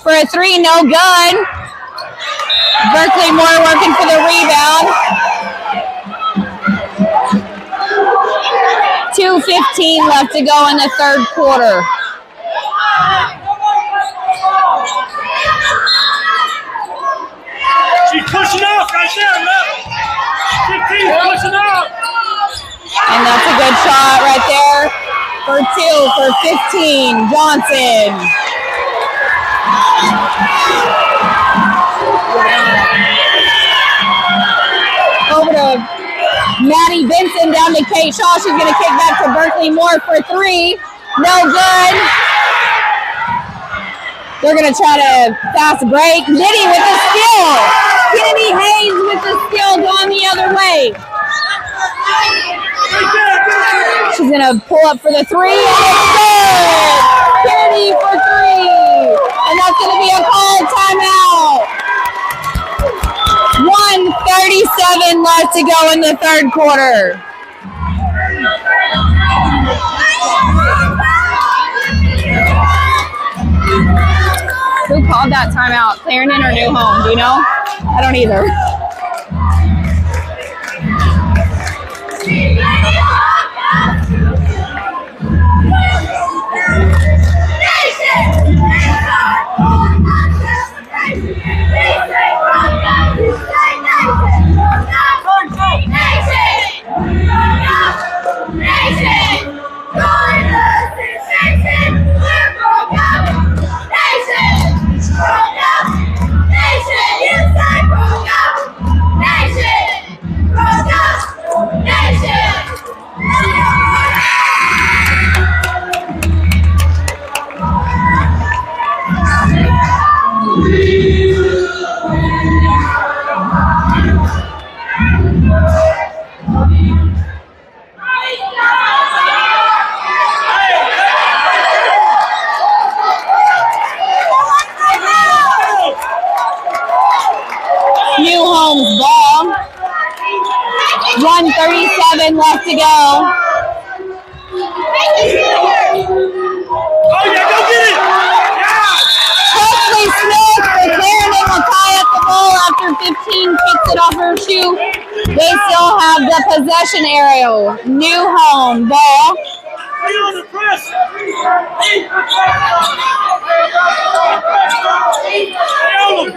S1: For a 3, no good. Berkeley Moore working for the rebound. 2:15 left to go in the 3rd quarter.
S3: She's pushing off right there, look. 15's pushing off.
S1: And that's a good shot right there. For 2 for 15, Johnson. Over to Maddie Benson, down to Kate Shaw. She's going to kick back to Berkeley Moore for 3. No good. They're going to try to fast break. Liddy with the steal. Kennedy Hayes with the steal going the other way. She's going to pull up for the 3. And it's good. Kennedy for 3. And that's going to be a called timeout. 1:37 left to go in the 3rd quarter. Who called that timeout? Clarendon or Newhome? Do you know? I don't either. Newhome's ball. 1:37 left to go.
S3: Oh, yeah, go get it!
S1: Presley Smith for Clarendon will tie up the ball after 15 kicks it caution arrow. New home ball.
S3: Stay on the press. Stay on them.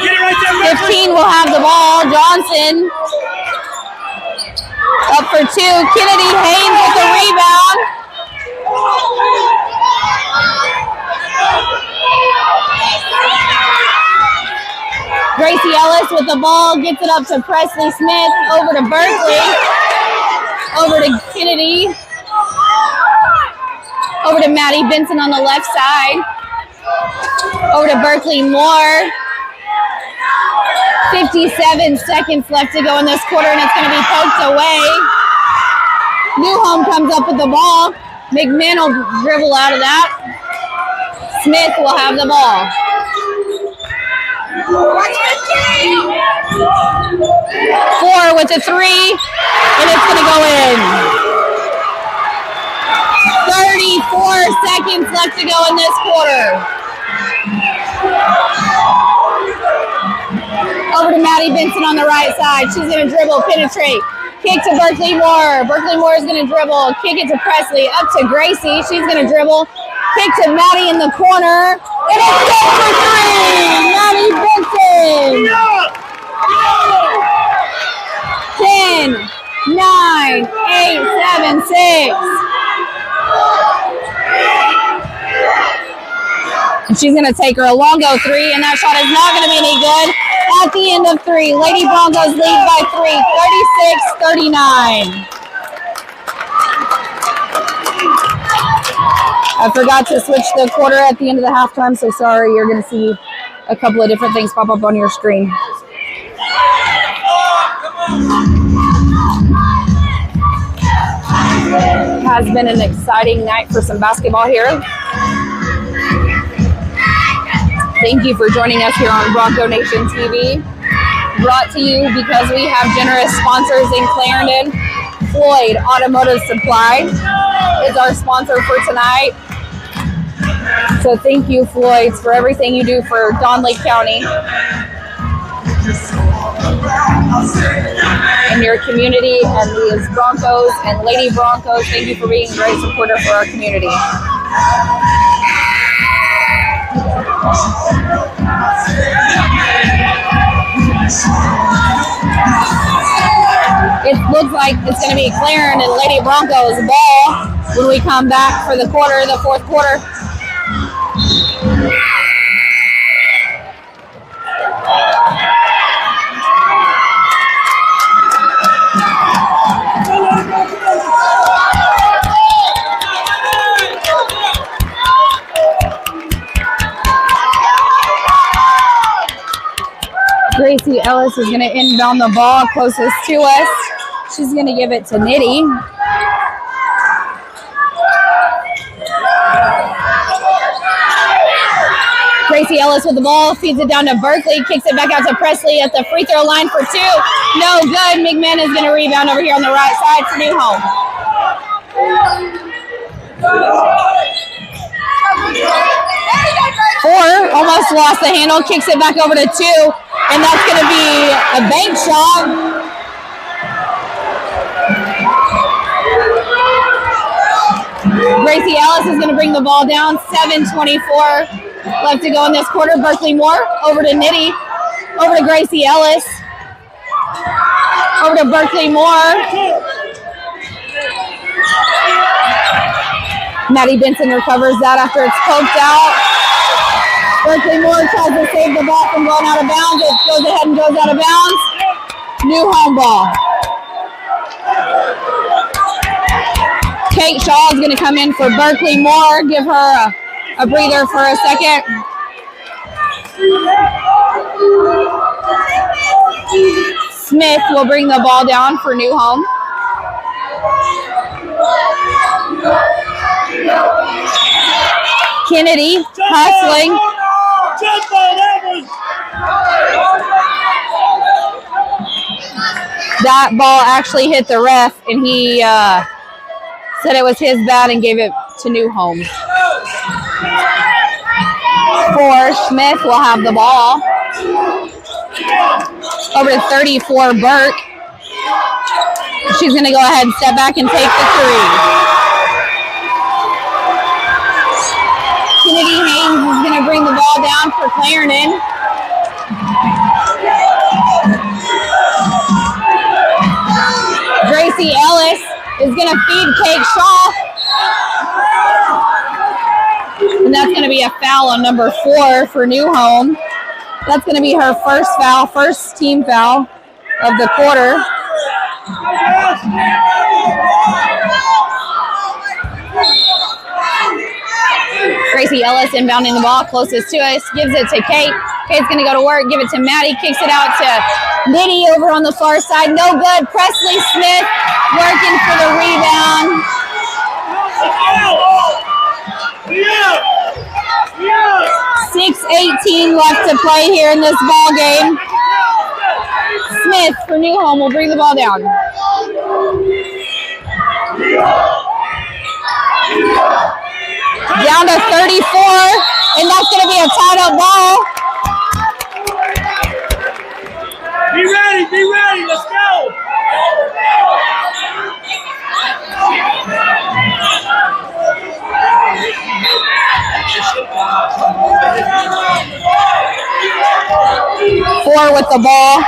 S3: Get it right there, Rick.
S1: 15 will have the ball. Johnson up for 2. Kennedy Haynes with the rebound. Gracie Ellis with the ball, gets it up to Presley Smith, over to Berkeley, over to Kennedy, over to Maddie Benson on the left side, over to Berkeley Moore. 57 seconds left to go in this quarter, and it's going to be poked away. Newhome comes up with the ball. McMahon will dribble out of that. Smith will have the ball. 4 with a 3, and it's going to go in. 34 seconds left to go in this quarter. Over to Maddie Benson on the right side. She's going to dribble, penetrate. Kick to Berkeley Moore. Berkeley Moore is going to dribble. Kick it to Presley. Up to Gracie. She's going to dribble. Kick to Maddie in the corner. And it's good for 3. Maddie Benson. 10, 9, 8, 7, 6. And she's going to take her a long go 3, and that shot is not going to be any good. At the end of 3, Lady Broncos lead by 3, 36-39. I forgot to switch the quarter at the end of the halftime, so sorry. You're going to see a couple of different things pop up on your screen. It has been an exciting night for some basketball here. Thank you for joining us here on Bronco Nation TV. Brought to you because we have generous sponsors in Clarendon. Floyd Automotive Supply is our sponsor for tonight. So thank you, Floyd, for everything you do for Donley County and your community, and these Broncos and Lady Broncos. Thank you for being a great supporter for our community. It looks like it's going to be Clarendon and Lady Broncos ball when we come back for the fourth quarter. Gracie Ellis is going to inbound the ball closest to us. She's going to give it to Nitty. Gracie Ellis with the ball, feeds it down to Berkeley, kicks it back out to Presley at the free throw line for 2. No good. McMahon is going to rebound over here on the right side for New Home. Four, almost lost the handle, kicks it back over to 2, and that's going to be a bank shot. Gracie Ellis is going to bring the ball down. 7:24 left to go in this quarter. Berkeley Moore over to Nitty, over to Gracie Ellis, over to Berkeley Moore. Maddie Benson recovers that after it's poked out. Berkeley Moore tries to save the ball from going out of bounds. It goes ahead and goes out of bounds. New Home ball. Kate Shaw is going to come in for Berkeley Moore. Give her a breather for a second. Smith will bring the ball down for New Home. Kennedy hustling. That ball actually hit the ref, and he said it was his bad and gave it to New Home. 4, Smith will have the ball. Over to 34, Burke. She's going to go ahead and step back and take the three. Kennedy Haynes is going to bring the ball down for Clarendon. Gracie Ellis is going to feed Kate Shaw. And that's going to be a foul on number 4 for New Home. That's going to be her first foul, first team foul of the quarter. Gracie Ellis inbounding the ball closest to us, gives it to Kate. Kate's going to go to work, give it to Maddie, kicks it out to Nitty over on the far side. No good. Presley Smith working for the rebound. 6:18 left to play here in this ball game. Smith for New Home will bring the ball down. Down to 34, and that's going to be a tied up ball.
S3: Be ready, let's go.
S1: 4 with the ball.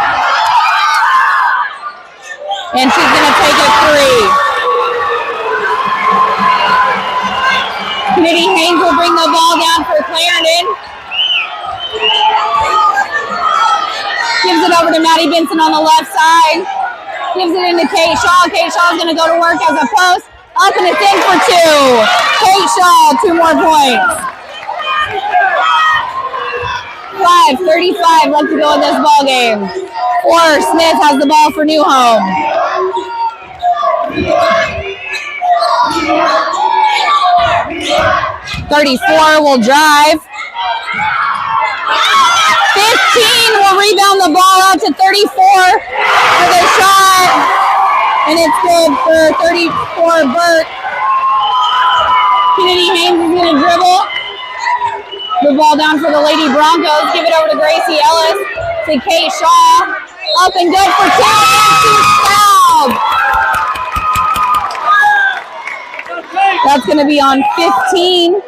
S1: And she's going to take a 3. Kennedy Haynes will bring the ball down for Clarendon. Gives it over to Maddie Benson on the left side. Gives it into Kate Shaw. Kate Shaw is going to go to work as a post. Up and it's in for 2. Kate Shaw, 2 more points. 5:35 left to go in this ball game. 4, Smith has the ball for New Home. 34 will drive. 15 will rebound the ball out to 34 for the shot. And it's good for 34 Burke. Kennedy Haynes is going to dribble. The ball down for the Lady Broncos. Give it over to Gracie Ellis to Kate Shaw. Up and good for 2. And she's fouled. That's going to be on 15.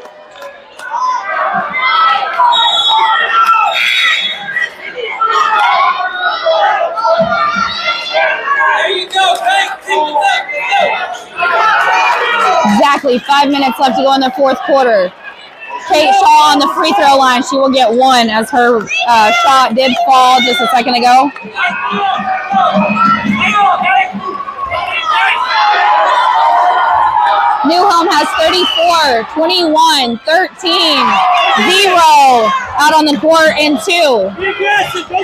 S1: Exactly 5 minutes left to go in the 4th quarter. Kate Shaw on the free throw line. She will get 1 as her shot did fall just a second ago. New Home has 34, 21, 13, 0 out on the court and 2.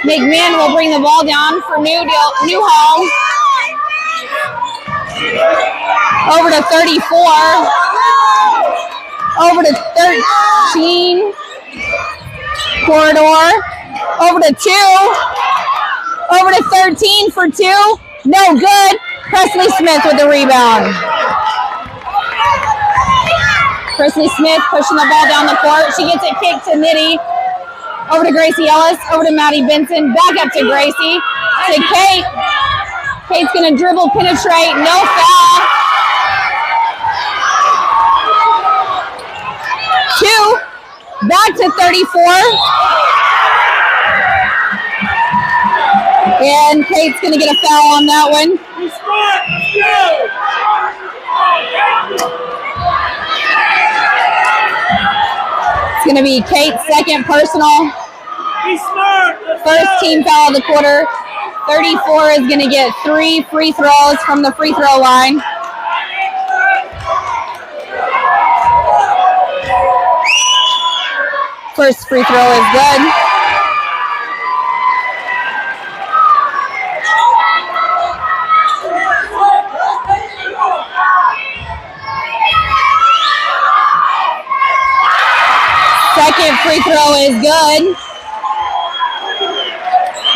S1: McMahon will bring the ball down for New Home. Over to 34. Over to 13. Corridor. Over to 2. Over to 13 for 2. No good. Presley Smith with the rebound. Presley Smith pushing the ball down the court. She gets it kicked to Nitty. Over to Gracie Ellis. Over to Maddie Benson. Back up to Gracie. To Kate. Kate's going to dribble, penetrate. No foul. 2. Back to 34. And Kate's going to get a foul on that one. It's going to be Kate's second personal. First team foul of the quarter. 34 is going to get 3 free throws from the free throw line. First free throw is good. Second free throw is good.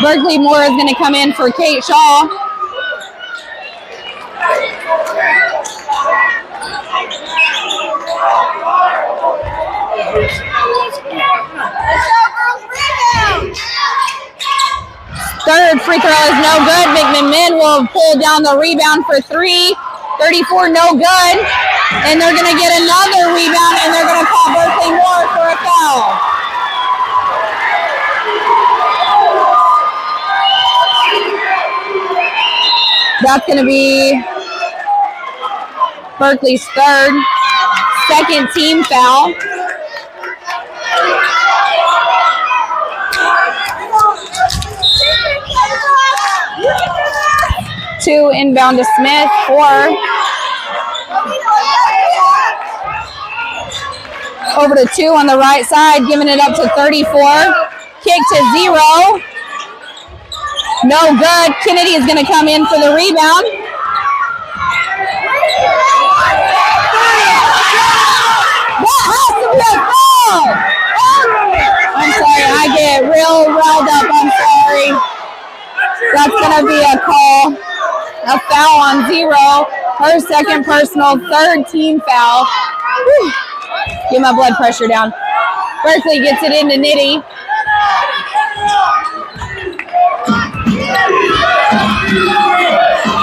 S1: Berkeley Moore is going to come in for Kate Shaw. Third free throw is no good. McMahon will pull down the rebound for three. 34, no good. And they're going to get another rebound, and they're going to call Berkeley Moore for a foul. That's going to be Berkeley's third, second team foul. Two inbound to Smith, 4. Over to 2 on the right side, giving it up to 34. Kick to 0. No good. Kennedy is going to come in for the rebound. That has to be a foul. I'm sorry, I get real riled up. I'm sorry. That's going to be a call. A foul on 0. Her second personal, third team foul. Whew. Get my blood pressure down. Berkeley gets it into Nitty.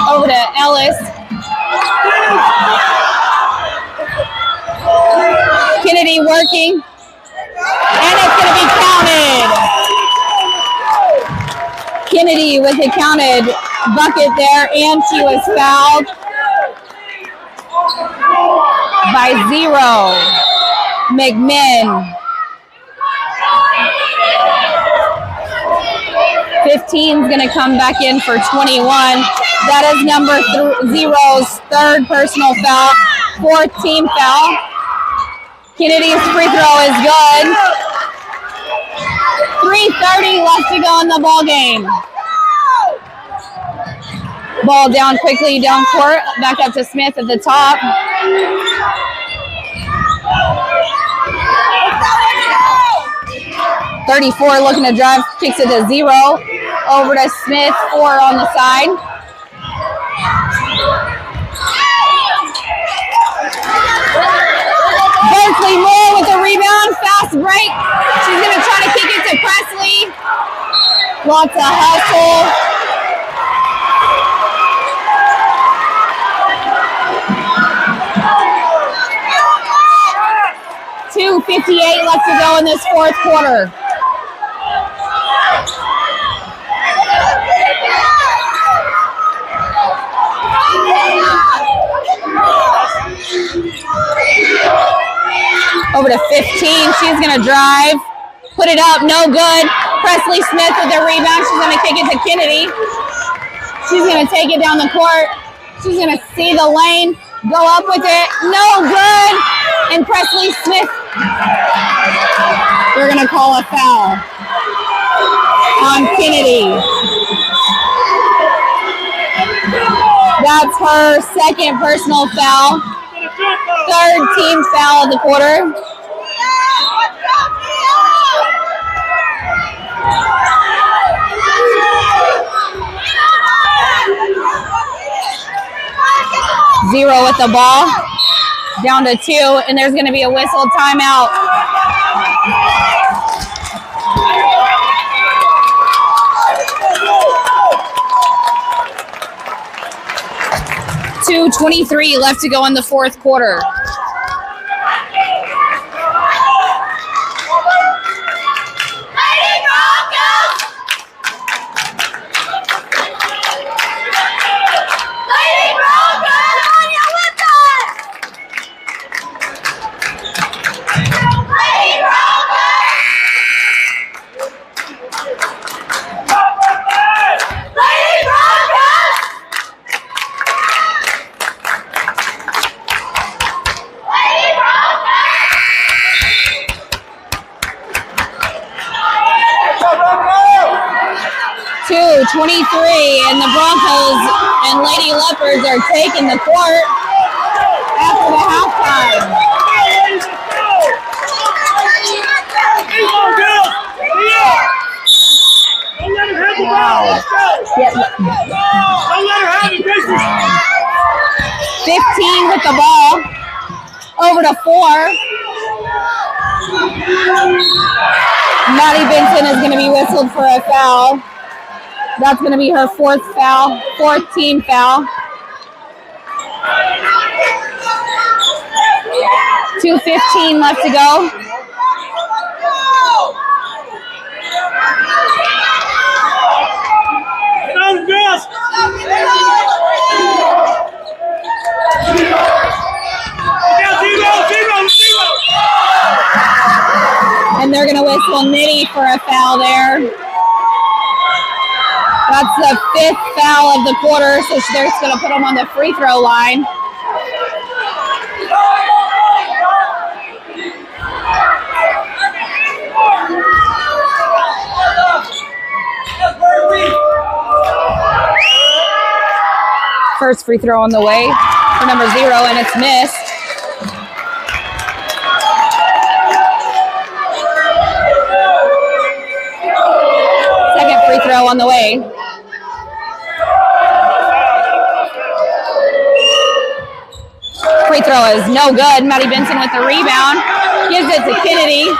S1: Over to Ellis. Kennedy working. And it's going to be counted. Kennedy with a counted bucket there, and she was fouled by 0. McMahon. 15 is going to come back in for 21. That is number 0's third personal foul, fourth team foul. Kennedy's free throw is good. 3:30 left to go in the ball game. Ball down quickly down court. Back up to Smith at the top. .34 looking to drive, kicks it to 0. Over to Smith, 4 on the side. Berkeley Moore with a rebound, fast break. She's going to try to kick it to Presley. Lots of hustle. .2:58 left to go in this fourth quarter. Over to 15. She's going to drive. Put it up. No good. Presley Smith with the rebound. She's going to kick it to Kennedy. She's going to take it down the court. She's going to see the lane. Go up with it. No good. And Presley Smith. We're going to call a foul on Kennedy. That's her second personal foul. Third team foul of the quarter. Zero with the ball. Down to 2, and there's going to be a whistle timeout. .2:23 left to go in the fourth quarter. .23, and the Broncos and Lady Leopards are taking the court after the halftime. Wow. 15 with the ball. Over to 4. Maddie Benson is going to be whistled for a foul. That's going to be her fourth team foul. 2:15 left to go. And they're going to whistle Nitty for a foul there. That's the 5th foul of the quarter, so they're just going to put them on the free throw line. First free throw on the way for number 0, and it's missed. Second free throw on the way. Free throw is no good. Maddie Benson with the rebound. Gives it to Kennedy.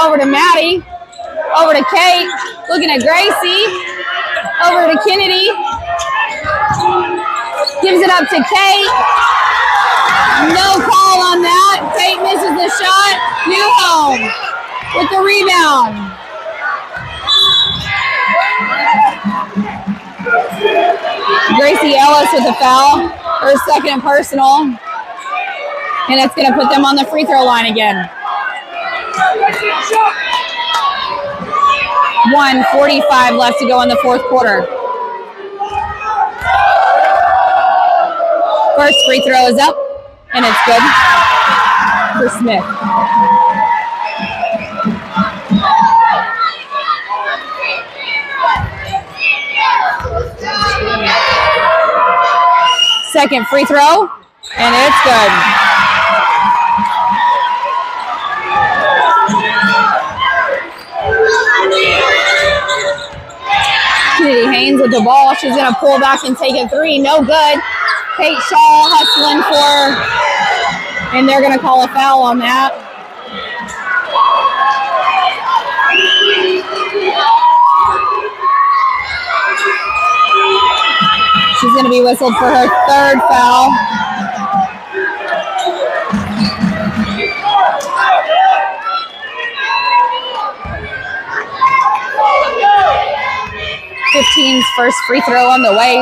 S1: Over to Maddie. Over to Kate. Looking at Gracie. Over to Kennedy. Gives it up to Kate. No call on that. Kate misses the shot. Newhome with the rebound. Gracie Ellis with the foul. Her second personal. And it's going to put them on the free throw line again. 1:45 left to go in the fourth quarter. First free throw is up, and it's good for Smith. Second free throw, and it's good. Kennedy Haynes with the ball. She's going to pull back and take a three. No good. Kate Shaw hustling for her, and they're going to call a foul on that. She's going to be whistled for her third foul. Fifteen's first free throw on the way,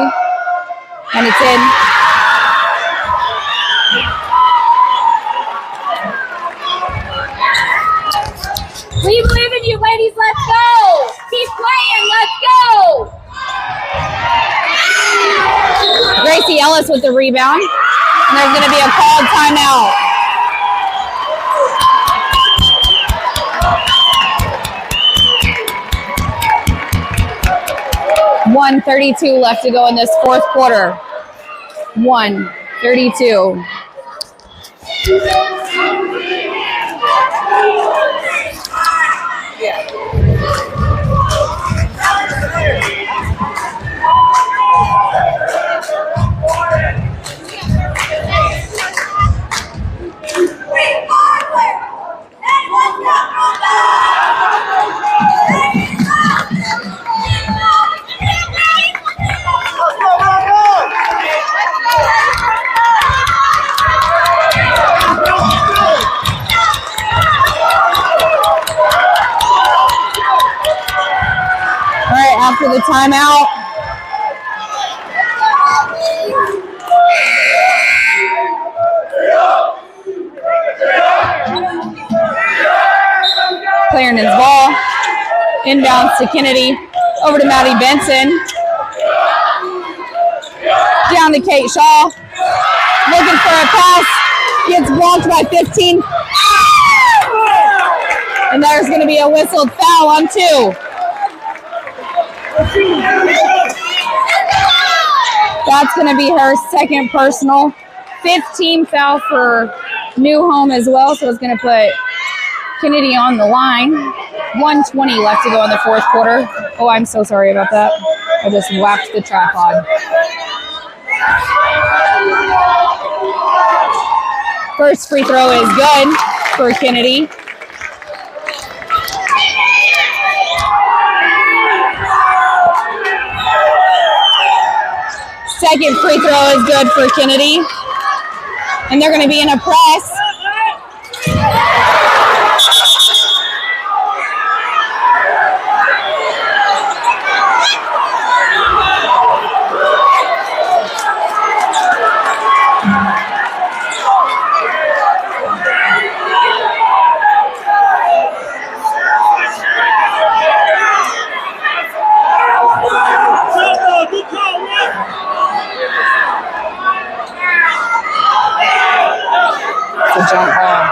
S1: and it's in.
S4: We believe in you, ladies. Let's go. Keep playing. Let's go.
S1: Gracie Ellis with the rebound, and there's going to be a called timeout. .132 left to go in this fourth quarter. 1:32. After the timeout, Clarendon's ball, inbounds to Kennedy, over to Maddie Benson, down to Kate Shaw, looking for a pass, gets blocked by 15, and there's going to be a whistled foul on 2. That's going to be her second personal. 15 foul for Newhome as well, so it's going to put Kennedy on the line. 1:20 left to go in the fourth quarter. Oh, I'm so sorry about that. I just whacked the tripod. First free throw is good for Kennedy. Second free throw is good for Kennedy. And they're going to be in a press. It's a jump ball.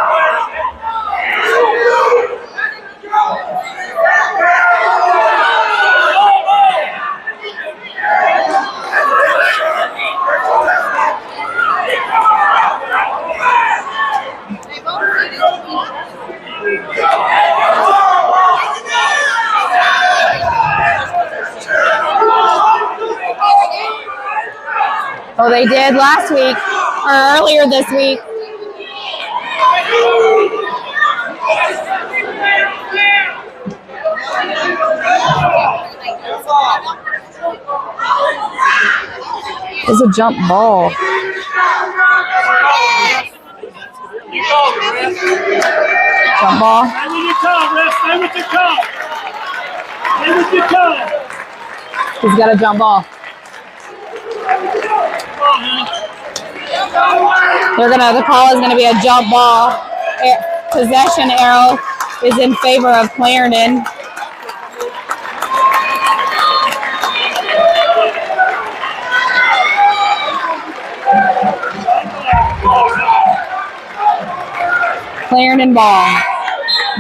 S1: Oh, they did last week, or earlier this week. It's a jump ball. Jump ball.
S3: Stay with your call, ref. Stay with your call. Stay with your call.
S1: He's got a jump ball. The call is gonna be a jump ball. Possession arrow is in favor of Clarendon. Clarendon ball.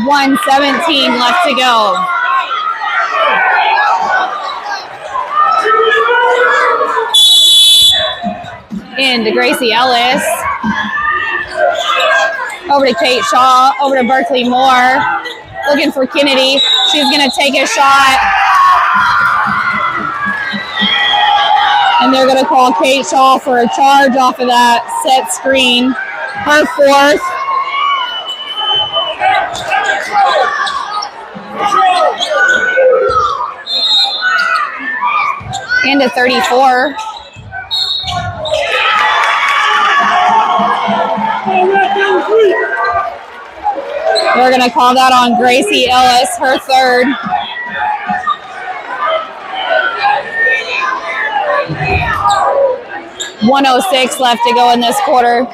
S1: 1:17 left to go. Into Gracie Ellis. Over to Kate Shaw. Over to Berkeley Moore. Looking for Kennedy. She's going to take a shot. And they're going to call Kate Shaw for a charge off of that set screen. Her fourth. Into 34. We're going to call that on Gracie Ellis, her third. .106 left to go in this quarter.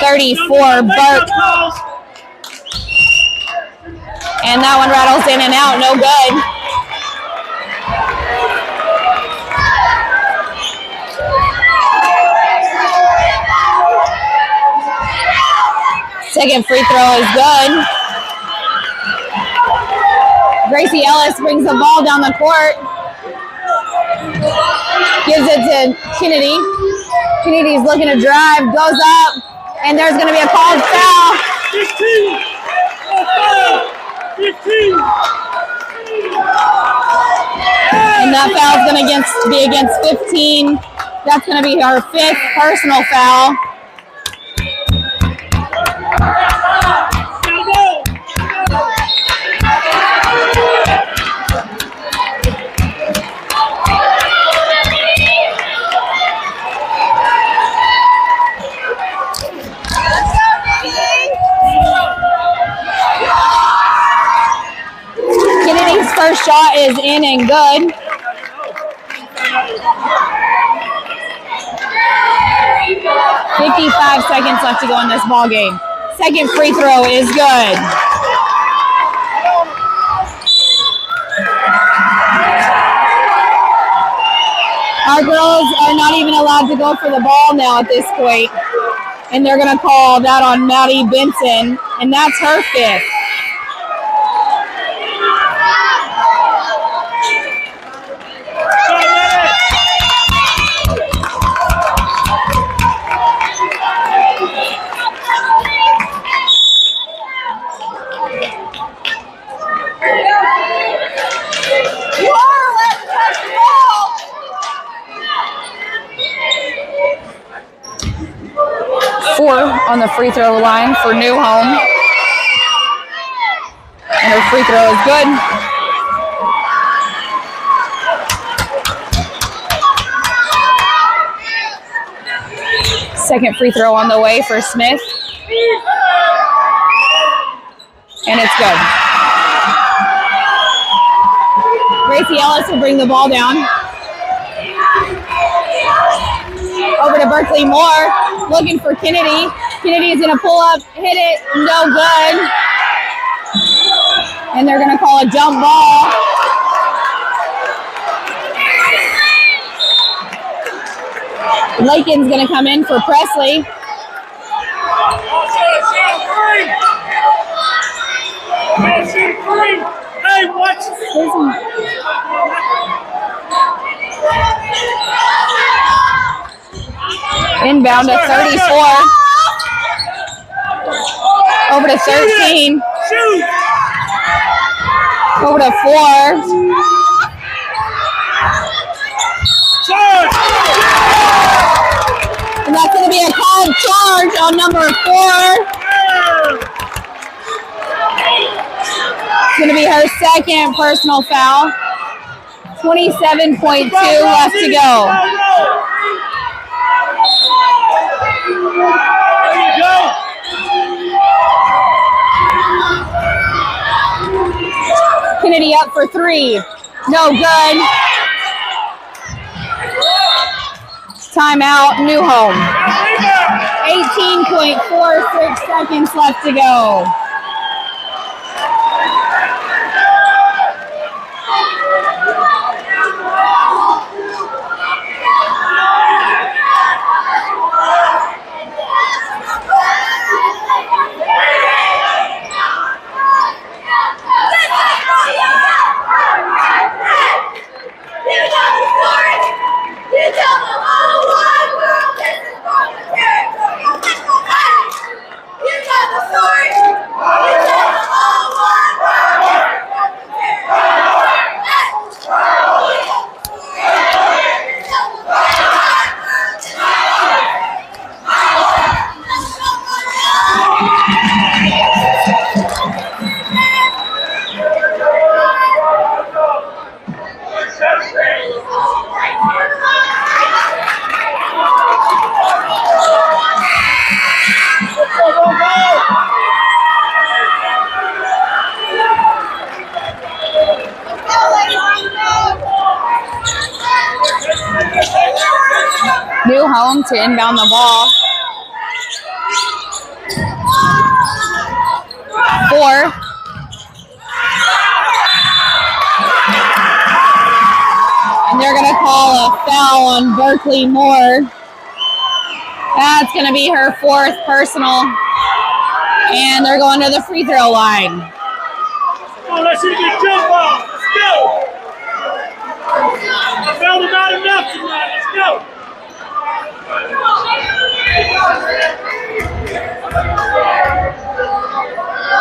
S1: 34, Burke. And that one rattles in and out, no good. Second free throw is good. Gracie Ellis brings the ball down the court. Gives it to Kennedy. Kennedy's looking to drive, goes up, and there's going to be a called foul.
S3: 15. 15.
S1: And that foul is going to be against 15. That's going to be her fifth personal foul. Kennedy's first shot is in and good. .55 seconds left to go in this ball game. Second free throw is good. Our girls are not even allowed to go for the ball now at this point. And they're going to call that on Maddie Benson, and that's her fifth. On the free throw line for Newhome. And her free throw is good. Second free throw on the way for Smith. And it's good. Gracie Ellis will bring the ball down. Over to Berkeley Moore, looking for Kennedy. Kennedy is going to pull up, hit it, no good. And they're going to call a jump ball. Lakin's going to come in for Presley.
S3: Hey, watch.
S1: Inbound to 34. Over to 13.
S3: Shoot.
S1: Over to 4.
S3: Charge.
S1: And that's going to be a called charge on number 4. It's going to be her second personal foul. 27.2 left to go.
S3: There you go.
S1: Kennedy up for 3. No good. Timeout, New Home. 18.46 seconds left to go. New Home to inbound the ball. 4. And they're going to call a foul on Berkeley Moore. That's going to be her 4th personal. And they're going to the free throw line.
S3: Come on, let's see the jump ball. Let's go. I felt about enough tonight. Let's go.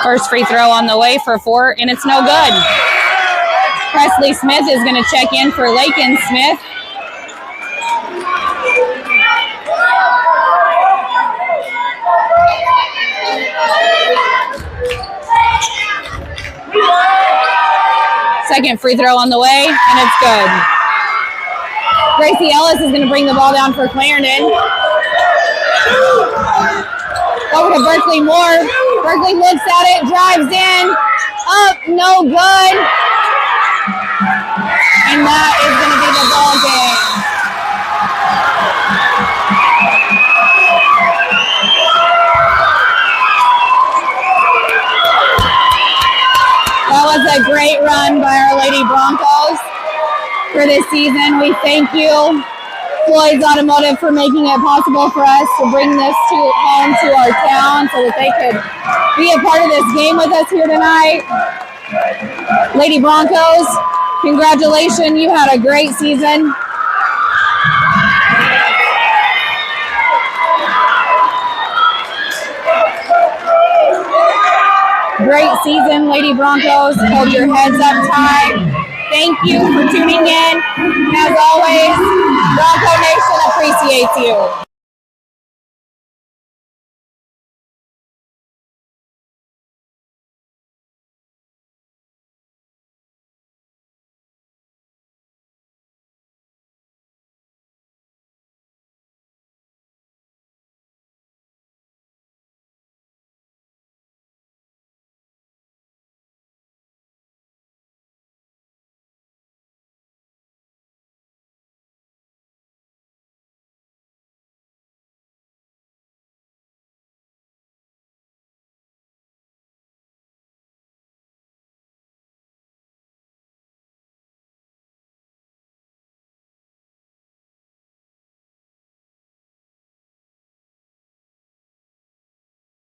S1: First free throw on the way for 4, and it's no good. Presley Smith is going to check in for Lakin Smith. Second free throw on the way, and it's good. Gracie Ellis is going to bring the ball down for Clarendon. Over to Berkeley Moore. Berkeley looks at it, drives in, up, no good. And that is going to be the ball game. That was a great run by our Lady Broncos for this season. We thank you, Floyd's Automotive, for making it possible for us to bring this home to our town so that they could be a part of this game with us here tonight. Lady Broncos, congratulations. You had a great season. Great season, Lady Broncos. Hold your heads up tight. Thank you for tuning in. As always, Bronco Nation appreciates you.